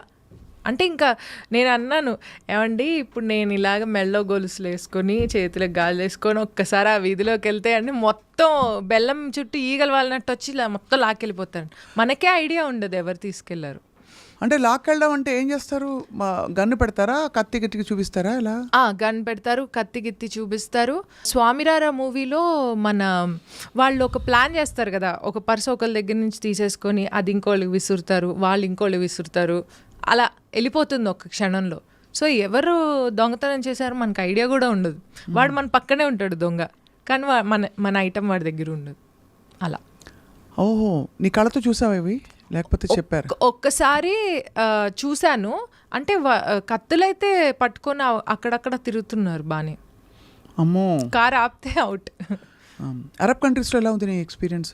అంటే ఇంకా నేను అన్నాను, ఏమండి ఇప్పుడు నేను ఇలాగ మెల్లో గొలుసులు వేసుకొని చేతులకు గాలి వేసుకొని ఒక్కసారి ఆ వీధిలోకి వెళ్తే అంటే మొత్తం బెల్లం చుట్టూ ఈగలు వాళ్ళనట్టు వచ్చి ఇలా మొత్తం లాక్కెళ్ళిపోతారు. మనకే ఐడియా ఉండదు ఎవరు తీసుకెళ్లారు. అంటే లాక్కెళ్ళడం అంటే ఏం చేస్తారు? గన్ను పెడతారా, కత్తి గిత్తికి చూపిస్తారా? ఇలా గన్ పెడతారు, కత్తి గిత్తి చూపిస్తారు. స్వామిరారా మూవీలో వాళ్ళు ఒక ప్లాన్ చేస్తారు కదా, ఒక పర్స్ ఒకళ్ళ దగ్గర నుంచి తీసేసుకొని అది ఇంకోళ్ళకి విసురుతారు, వాళ్ళు ఇంకోళ్ళకి విసురుతారు, అలా వెళ్ళిపోతుంది ఒక క్షణంలో. సో ఎవరు దొంగతనం చేశారో మనకు ఐడియా కూడా ఉండదు. వాడు మన పక్కనే ఉంటాడు దొంగ, కానీ మన ఐటమ్ వాడి దగ్గర ఉండదు. అలా. ఓహో, నీ కళ్ళతో చూసావా ఇవి లేకపోతే చెప్పారు? ఒక్కసారి చూశాను. అంటే కత్తులైతే పట్టుకొని అక్కడక్కడ తిరుగుతున్నారు బానే. అమ్మో. కార్ ఆపితే అవుట్. అరబ్ కంట్రీస్లో ఎలా ఉంది నీ ఎక్స్పీరియన్స్?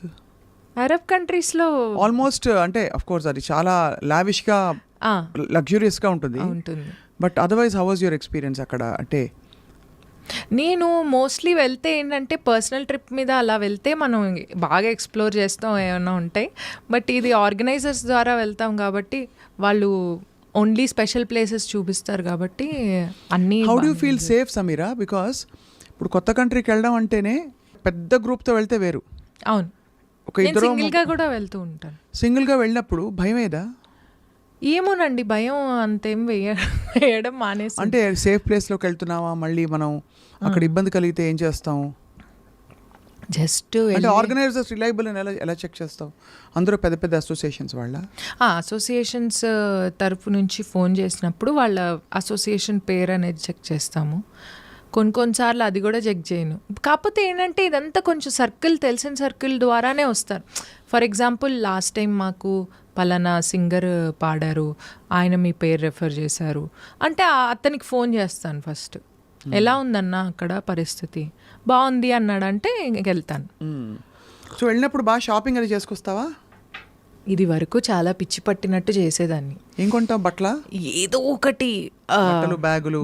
అరబ్ కంట్రీస్లో ఆల్మోస్ట్ అంటే అఫ్ కోర్స్ అది చాలా లావిష్గా లగ్జూరియస్గా ఉంటుంది. But otherwise how was your experience అక్కడ? అంటే నేను మోస్ట్లీ వెళ్తే ఏంటంటే పర్సనల్ ట్రిప్ మీద అలా వెళ్తే మనం బాగా ఎక్స్ప్లోర్ చేస్తాం, ఏమైనా ఉంటాయి. బట్ ఇది ఆర్గనైజర్స్ ద్వారా వెళ్తాం కాబట్టి వాళ్ళు ఓన్లీ స్పెషల్ ప్లేసెస్ చూపిస్తారు కాబట్టి అన్నీ. How do feel safe Sameera? Because ఇప్పుడు కొత్త కంట్రీకి వెళ్ళడం అంటేనే పెద్ద గ్రూప్తో వెళ్తే వేరు. అవును, సింగిల్గా కూడా వెళ్తూ ఉంటాను. సింగిల్గా వెళ్ళినప్పుడు భయం ఏదా? ఏమోనండి, భయం అంతేం వేయడం మానేసి. అంటే సేఫ్ ప్లేస్లోకి వెళ్తున్నావా, మళ్ళీ మనం అక్కడ ఇబ్బంది కలిగితే ఏం చేస్తాం? జస్ట్ అంటే ఆర్గనైజర్స్ రిలయబుల్ అని ఎలా చెక్ చేస్తావు? అందరూ పెద్ద పెద్ద అసోసియేషన్స్ వాళ్ళ? అసోసియేషన్స్ తరఫు నుంచి ఫోన్ చేసినప్పుడు వాళ్ళ అసోసియేషన్ పేరు అనేది చెక్ చేస్తాము. కొన్నిసార్లు అది కూడా చెక్ చేయను. కాకపోతే ఏంటంటే ఇదంతా కొంచెం తెలిసిన సర్కిల్ ద్వారానే వస్తారు. ఫర్ ఎగ్జాంపుల్ లాస్ట్ టైం మాకు పలానా సింగర్ పాడారు, ఆయన మీ పేరు రెఫర్ చేశారు అంటే అతనికి ఫోన్ చేస్తాను ఫస్ట్. ఎలా ఉందన్న అక్కడ పరిస్థితి, బాగుంది అన్నాడంటే వెళ్తాను. సో వెళ్ళినప్పుడు బాగా షాపింగ్ అది చేసుకొస్తావా? ఇది వరకు చాలా పిచ్చి పట్టినట్టు చేసేదాన్ని. ఏం కొంటావు? బట్టల? ఏదో ఒకటి,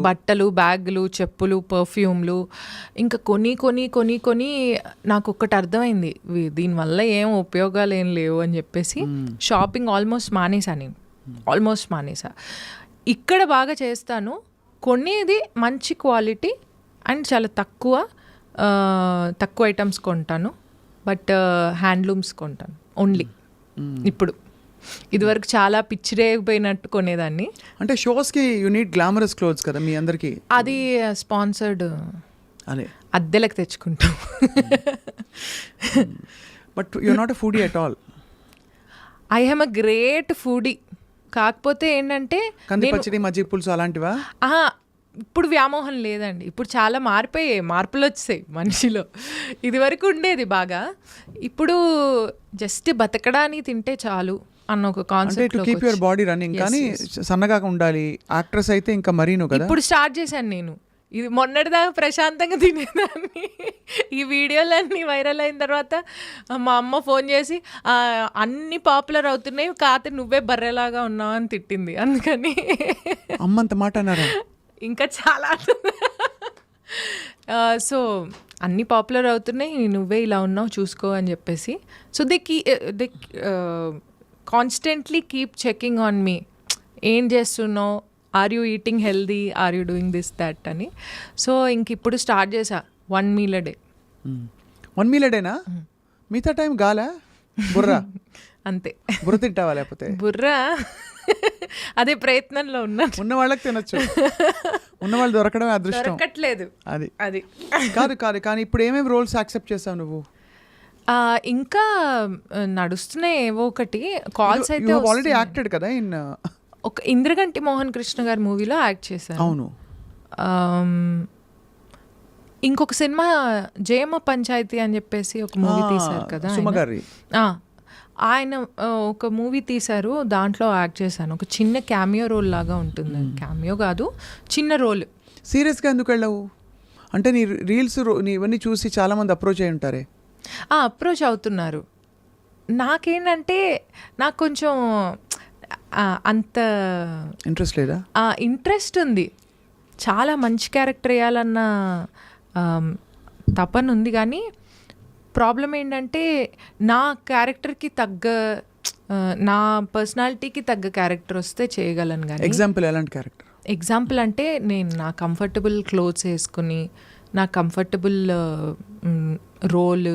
బట్టలు, బ్యాగులు, చెప్పులు, పర్ఫ్యూమ్లు, ఇంకా కొని నాకు ఒక్కటి అర్థమైంది, దీనివల్ల ఏం ఉపయోగాలు ఏం లేవు అని చెప్పేసి షాపింగ్ ఆల్మోస్ట్ మానేసా. ఇక్కడ బాగా చేస్తాను, కొనేది మంచి క్వాలిటీ అండ్ చాలా తక్కువ ఐటమ్స్ కొంటాను. బట్ హ్యాండ్లూమ్స్ కొంటాను ఓన్లీ. ఇప్పుడు ఇదివరకు చాలా పిచ్చిరేగిపోయినట్టు కొనేదాన్ని. అంటే షోస్కి యూ నీడ్ గ్లామరస్ క్లోత్స్ కదా మీ అందరికి? అది స్పాన్సర్డ్, అదే అద్దెలకు తెచ్చుకుంటాం. But you are not a foodie at all. I am a great foodie. కాకపోతే ఏంటంటే కంది పచ్చడి మజ్జిగ పులుసు అలాంటివా? ఆహా, ఇప్పుడు వ్యామోహం లేదండి. ఇప్పుడు చాలా మారిపోయాయి, మార్పులు వచ్చాయి మనిషిలో. ఇది వరకు ఉండేది బాగా, ఇప్పుడు జస్ట్ బతకడానికి తింటే చాలు అన్న ఒక concept. Keep your body running. కానీ సన్నగా ఉండాలి. యాక్ట్రెస్ అయితే ఇంకా మరీను కదా. ఇప్పుడు స్టార్ట్ చేశాను నేను. ఇది మొన్నటిదాకా ప్రశాంతంగా తినేదాన్ని. ఈ వీడియోలన్నీ వైరల్ అయిన తర్వాత మా అమ్మ ఫోన్ చేసి అన్ని పాపులర్ అవుతున్నాయి, కాకపోతే నువ్వే బర్రెలాగా ఉన్నావు అని తిట్టింది. అందుకని అమ్మంత మాట అన్నారా? ఇంకా చాలా. సో అన్నీ పాపులర్ అవుతున్నాయి, నువ్వే ఇలా ఉన్నావు చూసుకో అని చెప్పేసి. So they constantly keep checking on me. ఏం చేస్తున్నావు, are you eating healthy, are you doing this that అని. సో ఇంక ఇప్పుడు స్టార్ట్ చేసా 1 meal a day. 1 meal a dayనా? మిగతా టైం గాలా బుర్రా అంతే. బుర్ర తింటావా? లేకపోతే బుర్రా అదే ప్రయత్నంలో ఉన్నా. ఉన్న వాళ్ళకి తినొచ్చు, ఉన్నవాళ్ళు దొరకడమే అదృష్టం. దొరకట్లేదు అది అది కాదు కాదు. కానీ ఇప్పుడు ఏమేమి రోల్స్ యాక్సెప్ట్ చేసావు నువ్వు? ఇంకా నడుస్తున్నాయి ఏవో ఒకటి. కాల్స్ అయితే ఆల్రెడీ యాక్టెడ్ కదా ఇన్ ఒక ఇంద్రగంటి మోహన్ కృష్ణ గారి మూవీలో యాక్ట్ చేశాను. అవును. ఇంకొక సినిమా జయమ్మ పంచాయతీ అని చెప్పేసి ఒక మూవీ తీశారు కదా సుమగారి. ఆయన ఒక మూవీ తీశారు, దాంట్లో యాక్ట్ చేశాను. ఒక చిన్న క్యామియో రోల్ లాగా ఉంటుంది. క్యామియో కాదు, చిన్న రోల్. సీరియస్గా ఎందుకు వెళ్ళావు? అంటే నీ రీల్స్ ఇవన్నీ చూసి చాలామంది అప్రోచ్ అయి ఉంటారే. అప్రోచ్ అవుతున్నారు. నాకేంటంటే నాకు కొంచెం అంత ఇంట్రెస్ట్ లేదా? ఇంట్రెస్ట్ ఉంది, చాలా మంచి క్యారెక్టర్ వేయాలన్న తపన ఉంది. కానీ ప్రాబ్లం ఏంటంటే నా క్యారెక్టర్కి తగ్గ, నా పర్సనాలిటీకి తగ్గ క్యారెక్టర్ వస్తే చేయగలను. కానీ ఎగ్జాంపుల్ ఎలాంటి క్యారెక్టర్? ఎగ్జాంపుల్ అంటే నేను నా కంఫర్టబుల్ క్లోత్స్ వేసుకుని, నా కంఫర్టబుల్ రోల్,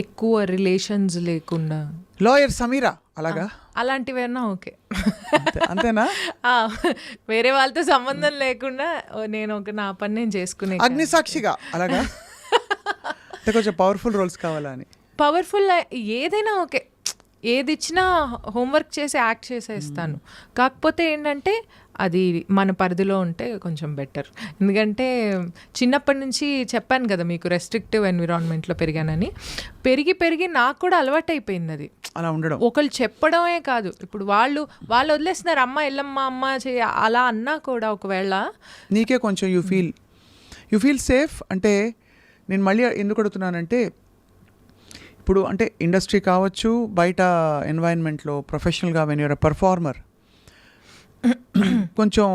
ఎక్కువ రిలేషన్స్ లేకుండా. లాయర్ సమీరా అలాగా? అలాంటివైనా ఓకే. అంతేనా? వేరే వాళ్ళతో సంబంధం లేకుండా నేను నా పని నేను చేసుకునే. అగ్నిసాక్షిగా అలాగా? కొంచెం పవర్ఫుల్ రోల్స్ కావాలా అని? పవర్ఫుల్ ఏదైనా ఓకే, ఏది ఇచ్చినా హోంవర్క్ చేసి యాక్ట్ చేసేస్తాను. కాకపోతే ఏంటంటే అది మన పరిధిలో ఉంటే కొంచెం బెటర్. ఎందుకంటే చిన్నప్పటి నుంచి చెప్పాను కదా మీకు, రెస్ట్రిక్టివ్ ఎన్విరాన్మెంట్లో పెరిగానని. పెరిగి నాకు కూడా అలవాటు అయిపోయింది అది అలా ఉండడం. ఒకళ్ళు చెప్పడమే కాదు, ఇప్పుడు వాళ్ళు వదిలేస్తున్నారు, అమ్మ ఎల్లమ్మ అమ్మ చేయ అలా అన్నా కూడా ఒకవేళ నీకే కొంచెం యూ ఫీల్ సేఫ్. అంటే నేను మళ్ళీ ఎందుకు అడుగుతున్నానంటే, ఇప్పుడు అంటే ఇండస్ట్రీ కావచ్చు, బయట ఎన్వైరన్మెంట్లో ప్రొఫెషనల్గా వెన్ యూర్ ఎ పర్ఫార్మర్, కొంచెం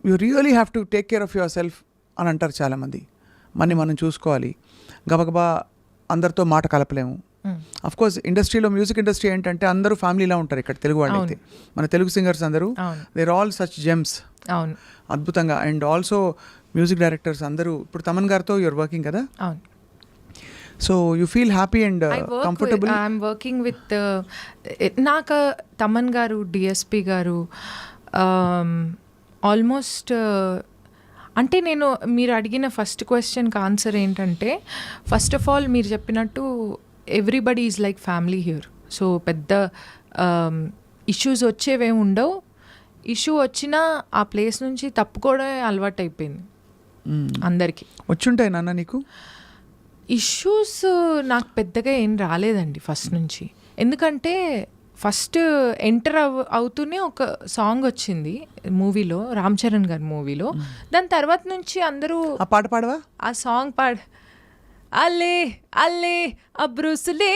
you really have to take care of your self అని అంటారు చాలామంది. మనం చూసుకోవాలి, గబగబా అందరితో మాట కలపలేము. అఫ్కోర్స్ ఇండస్ట్రీలో, మ్యూజిక్ ఇండస్ట్రీ ఏంటంటే అందరూ ఫ్యామిలీలా ఉంటారు ఇక్కడ తెలుగు వాళ్ళు అయితే. మన తెలుగు సింగర్స్ అందరూ దేర్ ఆల్ సచ్ జెమ్స్. అవును, అద్భుతంగా. అండ్ ఆల్సో మ్యూజిక్ డైరెక్టర్స్ అందరూ, ఇప్పుడు తమన్ గారితో యూఆర్ వర్కింగ్ కదా. అవును. So you feel happy and comfortable? I'm working with నాకు తమన్ గారు, డిఎస్పి గారు, ఆల్మోస్ట్ అంటే నేను మీరు అడిగిన ఫస్ట్ క్వశ్చన్కి ఆన్సర్ ఏంటంటే, ఫస్ట్ ఆఫ్ ఆల్ మీరు చెప్పినట్టు everybody is like family here. So పెద్ద ఇష్యూస్ వచ్చేవేమి ఉండవు. ఇష్యూ వచ్చినా ఆ ప్లేస్ నుంచి తప్పుకోవడమే అలవాటు అయిపోయింది అందరికీ. వచ్చుంటాయి నాన్న నీకు ఇష్యూస్? నాకు పెద్దగా ఏం రాలేదండి ఫస్ట్ నుంచి. ఎందుకంటే ఫస్ట్ ఎంటర్ అవుతూనే ఒక సాంగ్ వచ్చింది మూవీలో, రామ్ చరణ్ గారి మూవీలో. దాని తర్వాత నుంచి అందరూ ఆ పాట పాడవా? ఆ సాంగ్ అల్లే అల్లే అబ్రూసులే,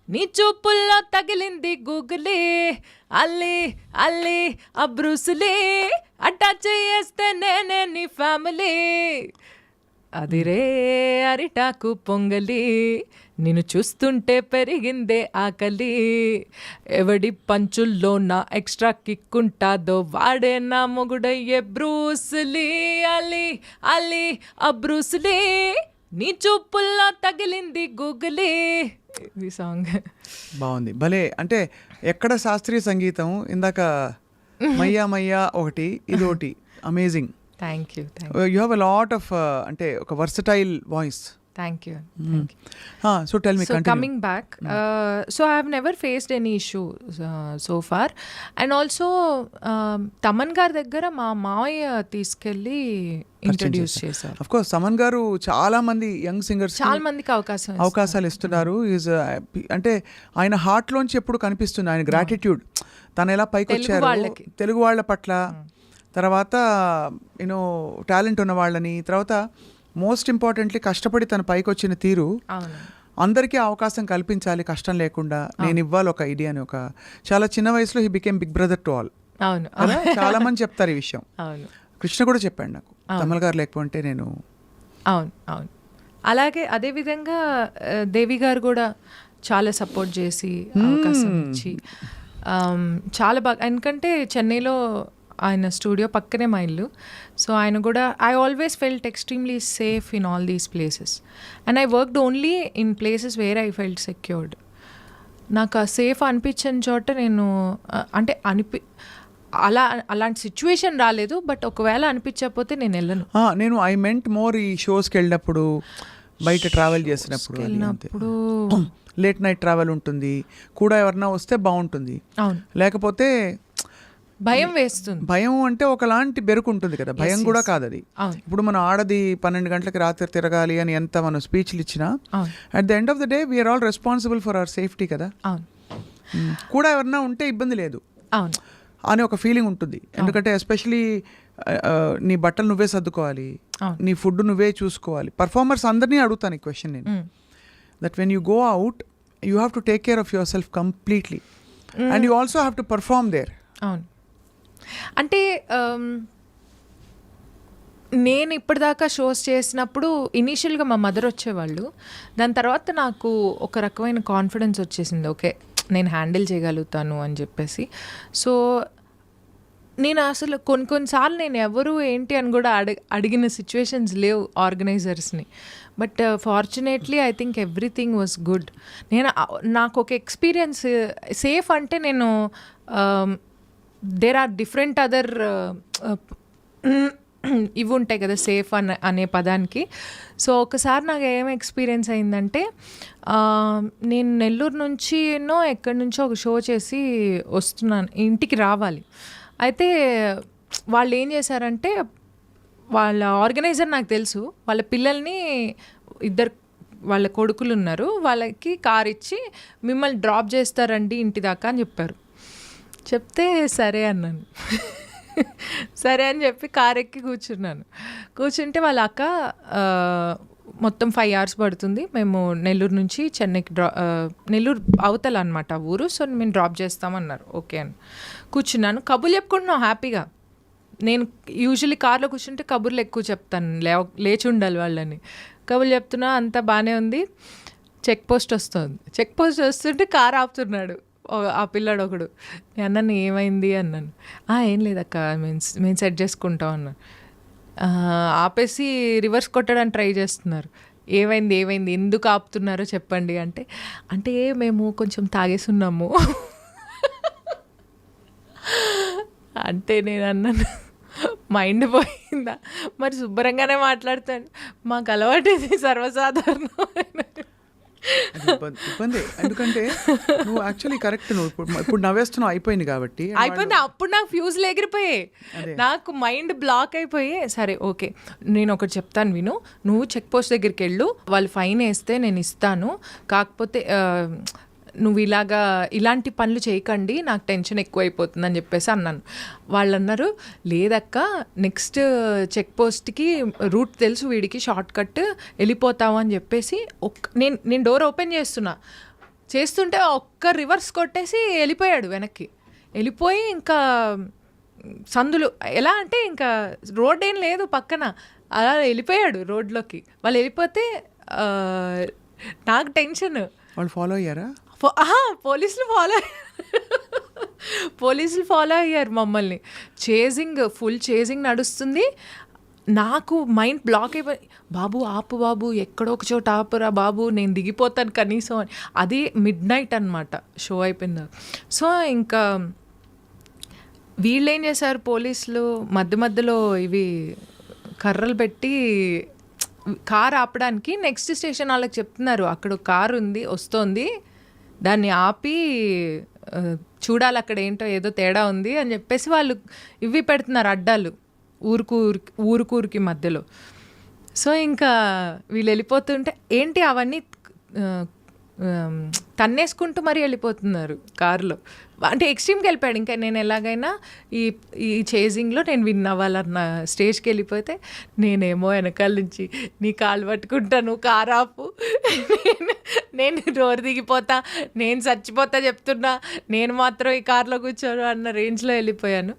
నీ చూపుల్లో తగిలింది గూగులే, అల్లే అల్లే అబ్రూసులే, అటాచ్ చేస్తే నేనే నీ ఫ్యామిలీ, అదిరే అరిటాకు పొంగలి, నిన్ను చూస్తుంటే పెరిగిందే ఆకలి, ఎవడి పంచుల్లో నా ఎక్స్ట్రా కిక్కుంటాదో వాడే నా మొగుడయ్యే బ్రూసులీ, అలీ అలీ అబ్రూసులీ, నీ చూపుల్లో తగిలింది గూగులీ. ఈ సాంగ్ బాగుంది భలే. అంటే ఎక్కడ శాస్త్రీయ సంగీతం, ఇందాక మయ్యా మయ్యా ఒకటి, ఇది ఒకటి amazing. Thank you. You have a lot of అంటే ఒక versatile voice. Thank you. So tell me So coming back, so I have never faced any issue so far. And also Thaman గారి దగ్గర మా మావయ్య తీసుకెళ్ళి ఇంట్రడ్యూస్ చేశారు. అఫ్ కోర్స్ తమన్ గారు చాలా మంది యంగ్ సింగర్స్ చాలా మందికి అవకాశాలు ఇస్తున్నారు. ఈజ్ అంటే ఆయన హార్ట్ లోంచి ఎప్పుడు కనిపిస్తుంది ఆయన గ్రాటిట్యూడ్. తను ఎలా పైకి వచ్చారు తెలుగు వాళ్ళ పట్ల, తర్వాత యూనో టాలెంట్ ఉన్న వాళ్ళని, తర్వాత మోస్ట్ ఇంపార్టెంట్లీ కష్టపడి తన పైకి వచ్చిన తీరు అందరికీ అవకాశం కల్పించాలి కష్టం లేకుండా, నేను ఇవ్వాలి ఒక ఐడియా అని. ఒక చాలా చిన్న వయసులో he became big brother to all. అవును, చాలా మంది చెప్తారు ఈ విషయం. అవును, కృష్ణ కూడా చెప్పాడు నాకు, తమల్ గారు లేకపోతే నేను. అవును అవును. అలాగే అదేవిధంగా దేవి గారు కూడా చాలా సపోర్ట్ చేసి అవకాశం ఇచ్చి చాలా బాగా, ఎందుకంటే చెన్నైలో ఆయన స్టూడియో పక్కనే మా ఇల్లు. సో ఆయన కూడా I always felt extremely safe in all these places and I worked only in places where I felt secured. నాకు ఆ సేఫ్ అనిపించని చోట నేను అంటే అలాంటి సిచ్యువేషన్ రాలేదు, బట్ ఒకవేళ అనిపించకపోతే నేను వెళ్ళను. నేను ఐ మెంట్ మోర్ ఈ షోస్కి వెళ్ళినప్పుడు, బయట ట్రావెల్ చేసినప్పుడు లేట్ నైట్ ట్రావెల్ ఉంటుంది కూడా, ఎవరన్నా వస్తే బాగుంటుంది. అవును, లేకపోతే భయం వేస్తుంది. భయం అంటే ఒకలాంటి బెరుకు ఉంటుంది కదా, భయం కూడా కాదు అది. ఇప్పుడు మనం ఆడది 12 గంటలకి రాత్రి తిరగాలి అని ఎంత మనం స్పీచ్లు ఇచ్చినా, at the end of the day we are all responsible for our safety కదా. కూడా ఎవరన్నా ఉంటే ఇబ్బంది లేదు అని ఒక ఫీలింగ్ ఉంటుంది. ఎందుకంటే ఎస్పెషలీ నీ బట్టలు నువ్వే సర్దుకోవాలి, నీ ఫుడ్ నువ్వే చూసుకోవాలి. పర్ఫార్మర్స్ అందరినీ అడుగుతాను ఈ క్వశ్చన్ నేను, that when you go out you have to take care of your self completely and you also have to perform there. అవును, అంటే నేను ఇప్పటిదాకా షోస్ చేసినప్పుడు ఇనీషియల్గా మా మదర్ వచ్చేవాళ్ళు, దాని తర్వాత నాకు ఒక రకమైన కాన్ఫిడెన్స్ వచ్చేసింది, ఓకే నేను హ్యాండిల్ చేయగలుగుతాను అని చెప్పేసి. సో నేను అసలు కొన్నిసార్లు నేను ఎవరు ఏంటి అని కూడా అడిగిన సిచ్యువేషన్స్ లేవు ఆర్గనైజర్స్ని. But fortunately I think everything was good. నాకు ఒక ఎక్స్పీరియన్స్ సేఫ్ అంటే నేను దేర్ ఆర్ డిఫరెంట్ అదర్ ఇవి ఉంటాయి కదా సేఫ్ అనే పదానికి. సో ఒకసారి నాకు ఏం ఎక్స్పీరియన్స్ అయిందంటే, నేను నెల్లూరు నుంచి ఎక్కడి నుంచో ఒక షో చేసి వస్తున్నాను, ఇంటికి రావాలి. అయితే వాళ్ళు ఏం చేశారంటే, వాళ్ళ ఆర్గనైజర్ నాకు తెలుసు, వాళ్ళ పిల్లల్ని వాళ్ళ కొడుకులు ఉన్నారు, వాళ్ళకి కార్ ఇచ్చి మిమ్మల్ని డ్రాప్ చేస్తారండి ఇంటి దాకా అని చెప్పారు. చెప్తే సరే అన్నాను. సరే అని చెప్పి కార్ ఎక్కి కూర్చుంటే వాళ్ళ అక్క మొత్తం 5 hours పడుతుంది, మేము నెల్లూరు నుంచి చెన్నైకి నెల్లూరు అవతల అనమాట ఊరు, సో మేము డ్రాప్ చేస్తామన్నారు. ఓకే అని కూర్చున్నాను, కబుర్లు చెప్పుకుంటున్నాం హ్యాపీగా. నేను యూజువల్లీ కార్లో కూర్చుంటే కబుర్లు ఎక్కువ చెప్తాను, లేచి ఉండాలి వాళ్ళని. కబుర్లు చెప్తున్నా, అంతా బాగానే ఉంది. చెక్ పోస్ట్ వస్తుంటే కార్ ఆపుతున్నాడు ఆ పిల్లాడు ఒకడు. నేను అన్నాను ఏమైంది అన్నాను. ఏం లేదక్క మేము సెట్ చేసుకుంటాం అన్నాను. ఆపేసి రివర్స్ కొట్టడానికి ట్రై చేస్తున్నారు. ఏమైంది ఎందుకు ఆపుతున్నారో చెప్పండి అంటే మేము కొంచెం తాగేసున్నాము అంటే నేను అన్నాను మైండ్ పోయిందా, మరి శుభ్రంగానే మాట్లాడతాను, మాకు అలవాటు ఇది సర్వసాధారణం. ఇబ్బంది, ఎందుకంటే నువ్వు యాక్చువల్లీ కరెక్ట్, నువ్వు ఇప్పుడు నవ్వేస్తున్నావు, అయిపోయింది కాబట్టి అయిపోయింది. అప్పుడు నాకు ఫ్యూజ్లు ఎగిరిపోయాయి, నాకు మైండ్ బ్లాక్ అయిపోయి, సరే ఓకే నేను ఒకటి చెప్తాను విను, నువ్వు చెక్ పోస్ట్ దగ్గరికి వెళ్ళు, వాళ్ళు ఫైన్ వేస్తే నేను ఇస్తాను, కాకపోతే నువ్వు ఇలాంటి పనులు చేయకండి, నాకు టెన్షన్ ఎక్కువైపోతుందని చెప్పేసి అన్నాను. వాళ్ళు అన్నారు, లేదక్క నెక్స్ట్ చెక్ పోస్ట్కి రూట్ తెలుసు వీడికి, షార్ట్ కట్ వెళ్ళిపోతావు అని చెప్పేసి నేను డోర్ ఓపెన్ చేస్తుంటే ఒక్క రివర్స్ కొట్టేసి వెళ్ళిపోయాడు వెనక్కి. వెళ్ళిపోయి ఇంకా సందులు ఎలా అంటే ఇంకా రోడ్ ఏం లేదు పక్కన, అలా వెళ్ళిపోయాడు రోడ్లోకి. వాళ్ళు వెళ్ళిపోతే నాకు టెన్షన్. వాళ్ళు ఫాలో అయ్యారా? పోలీసులు ఫాలో అయ్యారు మమ్మల్ని. ఫుల్ చేజింగ్ నడుస్తుంది. నాకు మైండ్ బ్లాక్ అయిపోయి, బాబు ఆపు బాబు, ఎక్కడో ఒక చోట ఆపురా బాబు, నేను దిగిపోతాను కనీసం అని. అది మిడ్నైట్ అనమాట షో అయిపోయింది. సో ఇంకా వీళ్ళు ఏం చేశారు పోలీసులు, మధ్యలో ఇవి కర్రలు పెట్టి కార్ ఆపడానికి నెక్స్ట్ స్టేషన్ వాళ్ళకి చెప్తున్నారు అక్కడ ఒక కారు ఉంది వస్తోంది దాన్ని ఆపి చూడాలి అక్కడ ఏంటో ఏదో తేడా ఉంది అని చెప్పేసి వాళ్ళు ఇవి పెడుతున్నారు అడ్డాలు ఊరుకూరికి మధ్యలో. సో ఇంకా వీళ్ళు వెళ్ళిపోతుంటే ఏంటి అవన్నీ తన్నేసుకుంటూ మరీ వెళ్ళిపోతున్నారు కారులో. అంటే ఎక్స్ట్రీమ్కి వెళ్ళిపోయాడు. ఇంకా నేను ఎలాగైనా ఈ చేజింగ్లో నేను విన్ అవ్వాలన్న స్టేజ్కి వెళ్ళిపోతే నేనేమో వెనకాల నుంచి నీ కాలు పట్టుకుంటా నువ్వు కారు ఆపు, నేను డోర్ దిగిపోతా, నేను చచ్చిపోతా చెప్తున్నా, నేను మాత్రం ఈ కార్లో కూర్చోను అన్న రేంజ్లో వెళ్ళిపోయాను.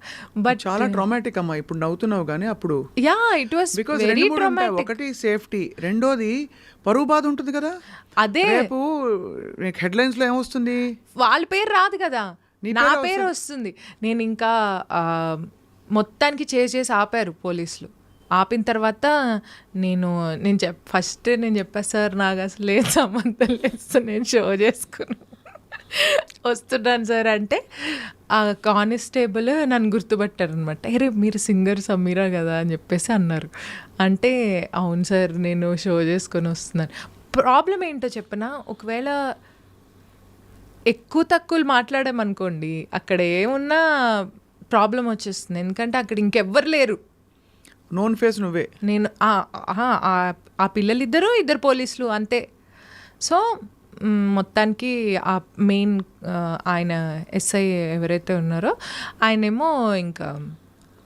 బట్ చాలా ట్రామాటిక్ అమ్మా. ఇప్పుడు నవ్వుతున్నావు కానీ అప్పుడు yeah it was because very traumatic. ఒకటి సేఫ్టీ, రెండోది పరువు బాధ ఉంటుంది కదా. అదే రేపు హెడ్లైన్స్ లో ఏమొస్తుంది, వాళ్ళ పేరు రాదు కదా, నా పేరు వస్తుంది. నేను ఇంకా మొత్తానికి చేసి ఆపారు పోలీసులు. ఆపిన తర్వాత నేను ఫస్ట్ నేను చెప్పా సార్ నాకు అసలు ఏం సంబంధం లేదు నేను షో చేసుకున్నాను వస్తున్నాను సార్ అంటే ఆ కానిస్టేబుల్ నన్ను గుర్తుపట్టారు అనమాట. అరే మీరు సింగర్ సమీరా కదా అని చెప్పేసి అన్నారు. అంటే అవును సార్ నేను షో చేసుకొని వస్తున్నాను. ప్రాబ్లం ఏంటో చెప్పనా, ఒకవేళ ఎక్కువ తక్కువలు మాట్లాడామనుకోండి అక్కడ ఏమున్నా ప్రాబ్లం వచ్చేస్తుంది. ఎందుకంటే అక్కడ ఇంకెవ్వరు లేరు, నోన్ ఫేస్ నువ్వే. నేను ఆ పిల్లలిద్దరూ ఇద్దరు పోలీసులు అంతే. సో మొత్తానికి ఆ మెయిన్ ఆయన ఎస్ఐ ఎవరైతే ఉన్నారో ఆయనేమో ఇంకా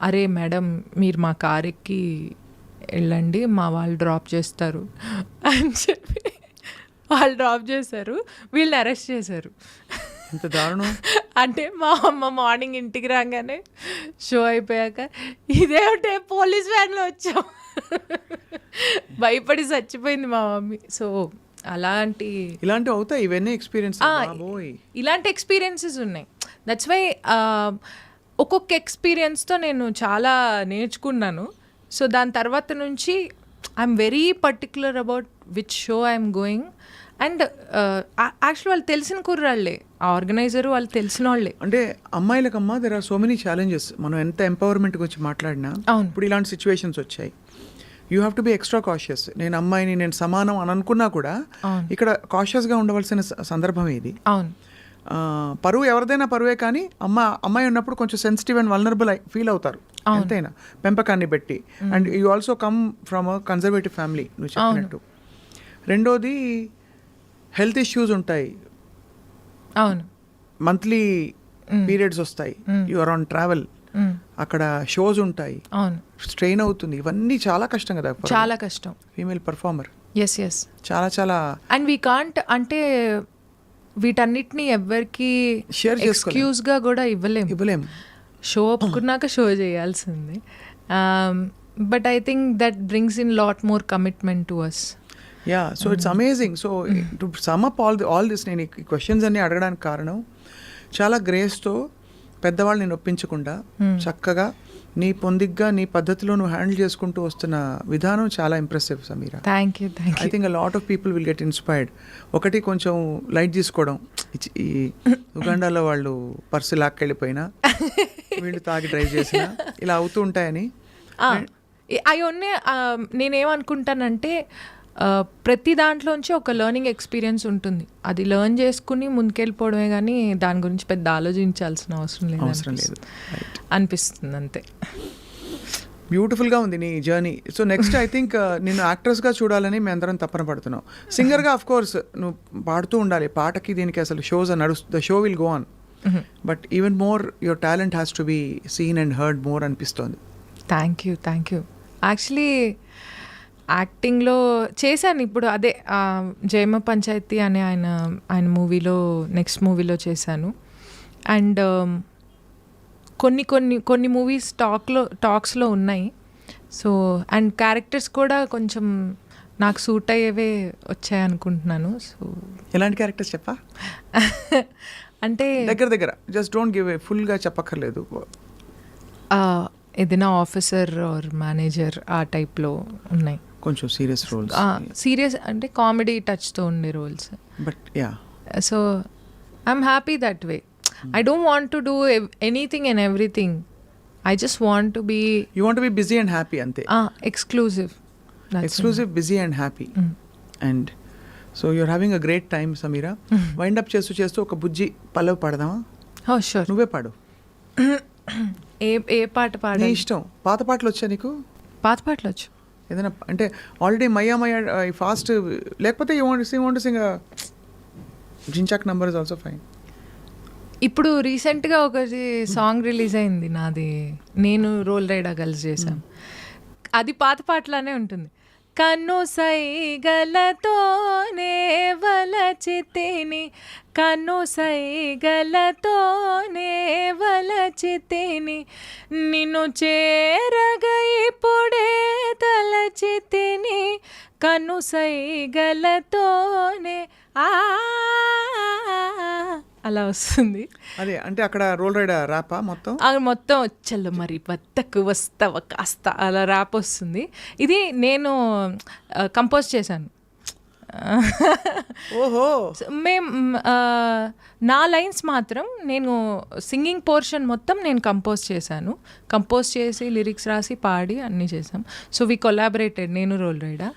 అరే మేడం మీరు మా కార్ ఎక్కి వెళ్ళండి మా వాళ్ళు డ్రాప్ చేస్తారు అని చెప్పి వాళ్ళు డ్రాప్ చేశారు, వీళ్ళని అరెస్ట్ చేశారు. ఎంత దారుణం. అంటే మా అమ్మ మార్నింగ్ ఇంటికి రాగానే షో అయిపోయాక ఇదేమిటే పోలీస్ వ్యాన్లో వచ్చాం భయపడి చచ్చిపోయింది మా మమ్మీ. సో ఇలాంటివి అవుతాయి, ఇవన్నీ ఎక్స్పీరియన్స్, ఇలాంటి ఎక్స్పీరియన్సెస్ ఉన్నాయి. దట్స్ వై ఒక్కొక్క ఎక్స్పీరియన్స్తో నేను చాలా నేర్చుకున్నాను. సో దాని తర్వాత నుంచి I'm very particular about which show I'm going. And actually వాళ్ళు తెలిసిన కుర్రాళ్ళే, ఆ ఆర్గనైజరు వాళ్ళు తెలిసిన వాళ్ళే. అంటే అమ్మాయిలకమ్మా there are so many challenges. మనం ఎంత ఎంపవర్మెంట్ గురించి మాట్లాడినా ఇప్పుడు ఇలాంటి సిచ్యువేషన్స్ వచ్చాయి. You have to be extra cautious. నేను అమ్మాయిని నేను సమానం అని అనుకున్నా కూడా ఇక్కడ కాషియస్గా ఉండవలసిన సందర్భం ఇది. అవును, పరువు ఎవరిదైనా పరువే, కానీ అమ్మాయి ఉన్నప్పుడు కొంచెం సెన్సిటివ్ అండ్ వల్నరబుల్ ఫీల్ అవుతారు ఎంతైనా పెంపకాన్ని బట్టి. And you also come from a conservative family నువ్వు చెప్పినట్టు. రెండోది హెల్త్ ఇష్యూస్ ఉంటాయి, అవును, మంత్లీ పీరియడ్స్ వస్తాయి, యు ఆర్ ఆన్ ట్రావెల్, అక్కడ షోస్ ఉంటాయి, అవును, స్ట్రెయిన్ అవుతుంది. ఇవన్నీ చాలా కష్టం కదా, చాలా కష్టం. ఫీమేల్ పర్ఫార్మర్ ఎస్ చాలా చాలా. అండ్ వీ కాంట్ అంటే వీటన్నిటిని ఎవరికి ఎక్స్క్యూజ్గా కూడా ఇవ్వలేము. షో ఒప్పుకున్నాక షో చేయాల్సింది. But I think that brings in lot more commitment to us. Yeah, so it's amazing. So to sum up all this, నేను ఈ క్వశ్చన్స్ అన్ని అడగడానికి కారణం చాలా గ్రేస్తో పెద్దవాళ్ళు నేను ఒప్పించకుండా చక్కగా నీ పొందిగ్గా నీ పద్ధతిలో నువ్వు హ్యాండిల్ చేసుకుంటూ వస్తున్న విధానం చాలా impressive Sameera. Thank you. I think a lot of people will get inspired. ఒకటి కొంచెం లైట్ తీసుకోవడం, ఈ ఉగాండాలో వాళ్ళు పర్సు లాక్కెళ్ళిపోయినా వీళ్ళు తాగి డ్రైవ్ చేసినా ఇలా అవుతూ ఉంటాయని. అవన్నీ నేనేమనుకుంటానంటే ప్రతి దాంట్లోంచి ఒక లెర్నింగ్ ఎక్స్పీరియన్స్ ఉంటుంది. అది లెర్న్ చేసుకుని ముందుకెళ్ళిపోవడమే కానీ దాని గురించి పెద్ద ఆలోచించాల్సిన అవసరం లేదు అనిపిస్తుంది అంతే. బ్యూటిఫుల్గా ఉంది నీ journey. So next I think నేను యాక్ట్రెస్గా చూడాలని మేము అందరం తప్పన పడుతున్నాం. సింగర్గా ఆఫ్ కోర్స్ నువ్వు పాడుతూ ఉండాలి, పాటకి దీనికి అసలు shows the show will go on. But even more your talent has to be seen and heard more అనిపిస్తోంది. Thank you. యాక్చువల్లీ యాక్టింగ్లో చేశాను ఇప్పుడు, అదే జయమ పంచాయతీ అనే ఆయన మూవీలో నెక్స్ట్ మూవీలో చేశాను. అండ్ కొన్ని మూవీస్ టాక్స్లో ఉన్నాయి. సో అండ్ క్యారెక్టర్స్ కూడా కొంచెం నాకు సూట్ అయ్యేవే వచ్చాయనుకుంటున్నాను. సో ఎలాంటి క్యారెక్టర్స్ చెప్పా? అంటే దగ్గర జస్ట్ డోంట్ గివ్ ఫుల్గా చెప్పక్కర్లేదు. ఏదైనా ఆఫీసర్ ఆర్ మేనేజర్ ఆ టైప్లో ఉన్నాయి. కొంచెం సీరియస్ రోల్స్, సీరియస్ అంటే కామెడీ టచ్తో ఉండే roles. But yeah, so I'm happy that way. I don't want to do anything and everything. I just want to be busy and happy అంతే. Exclusive. Exclusive, busy and happy. And so you're having a great time Samira. Wind up చేస్తూ చేస్తూ ఒక బుజ్జి పల్లవి పాడదామా? Sure. నువ్వే పాడు. ఏ పాట నీ పాడాలి? ఇష్టం. పాత పాటలు వచ్చా నీకు? పాత పాటలు వచ్చు. ఏదైనా అంటే ఆల్రెడీ మయ్యా ఫాస్ట్, లేకపోతే యూ వాంట్ సింగ్ జించాక్ నంబర్ ఇస్ ఆల్సో ఫైన్. ఇప్పుడు రీసెంట్గా ఒకటి సాంగ్ రిలీజ్ అయింది నాది, నేను రోల్ రైడా కలిసి చేశాం. అది పాత పాటలానే ఉంటుంది. కన్ను సైగలతోనే వలచితిని, కన్ను సైగలతోనే వలచితిని, నిన్ను చేరగా ఇప్పుడే తలచితిని, కన్ను సైగలతోనే అలా వస్తుంది. అదే అంటే అక్కడ రోల్ రైడ్ ర్యాపా మొత్తం? మొత్తం వచ్చల్లో మరి బద్దకు వస్తావ కాస్త అలా ర్యాప్ వస్తుంది. ఇది నేను కంపోజ్ చేశాను. ఓహో. నా లైన్స్ మాత్రం నేను సింగింగ్ పోర్షన్ మొత్తం నేను కంపోజ్ చేశాను. కంపోజ్ చేసి లిరిక్స్ రాసి పాడి అన్నీ చేసాం. సో వి కొలాబరేటెడ్, నేను రోల్ రైడా.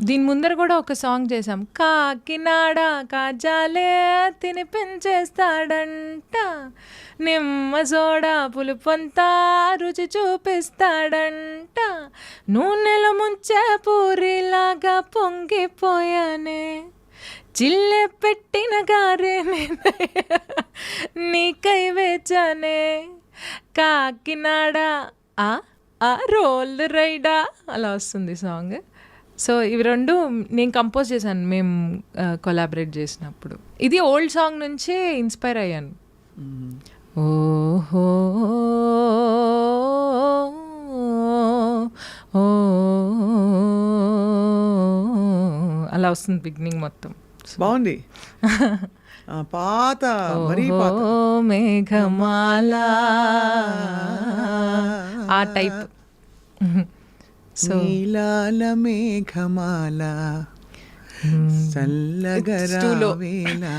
దీని ముందర కూడా ఒక సాంగ్ చేసాం. కాకినాడ కాజాలే తినిపించేస్తాడంట, నిమ్మ సోడా పులుపంతా రుచి చూపిస్తాడంట, నూనెల ముంచే పూరిలాగా పొంగిపోయానే, చిల్లె పెట్టిన గారే నీకై వేచానే, కాకినాడ రోల్ రైడా అలా వస్తుంది సాంగ్. సో ఇవి రెండు నేను కంపోజ్ చేశాను, మేము కొలాబరేట్ చేసినప్పుడు. ఇది ఓల్డ్ సాంగ్ నుంచే ఇన్స్పైర్ అయ్యాను. ఓహో అలా వస్తుంది బిగినింగ్ మొత్తం. బాగుంది. పాత మరీ పాత మేఘమాల ఆ టైప్. నీలాల మేఘమాల చల్లగరావేలా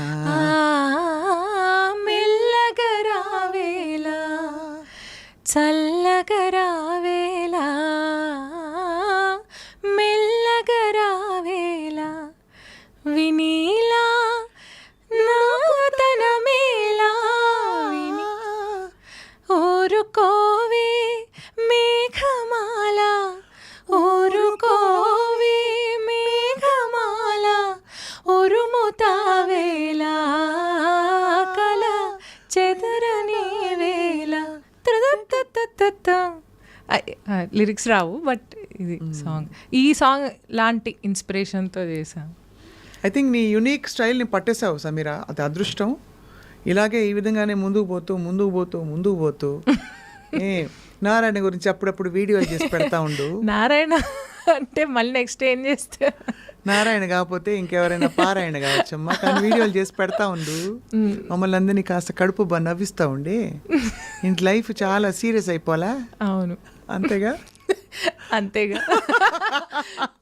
మెల్లగరావేలా చల్లగరావేలా మెల్లగరావేలా వినీలా నాతనమేలా విని ఊరుకోవే మేఘమాల ఊరుకోవే మేఘమాల ఉరుముతావేలా కల చెదరని వేళ. లిరిక్స్ రావు బట్ ఇది సాంగ్, ఈ సాంగ్ లాంటి ఇన్స్పిరేషన్తో చేశాను. ఐ థింక్ నీ యూనిక్ స్టైల్ని పట్టేసావు సమీరా, అది అదృష్టం. ఇలాగే ఈ విధంగానే ముందుకు పోతూ నారాయణ గురించి అప్పుడప్పుడు వీడియోలు చేసి పెడతా ఉండు. నారాయణ అంటే మళ్ళీ నెక్స్ట్ ఏం చేస్తే నారాయణ కాకపోతే ఇంకెవరైనా పారాయణ కావచ్చమ్మా, కానీ వీడియోలు చేసి పెడతా ఉండు. మమ్మల్ని అందరినీ కాస్త కడుపు నవ్విస్తూ ఉండి. ఇంటి లైఫ్ చాలా సీరియస్ అయిపోలా. అవును అంతేగా.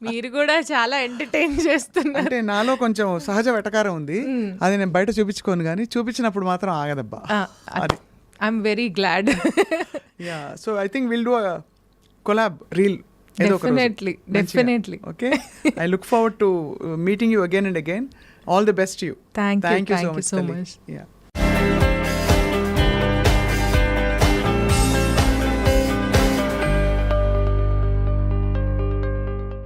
మీరు కూడా చాలా ఎంటర్టైన్ చేస్తున్నారు. అంటే నాలో కొంచెం సహజ వెటకారం ఉంది, అది నేను బయట చూపించుకోను, కానీ చూపించినప్పుడు మాత్రం ఆగదబ్బా. అది I'm very glad. Yeah, so I think will do a collab reel. Definitely. Okay. I look forward to meeting you again and again. All the best to you. Thank you so much. Yeah.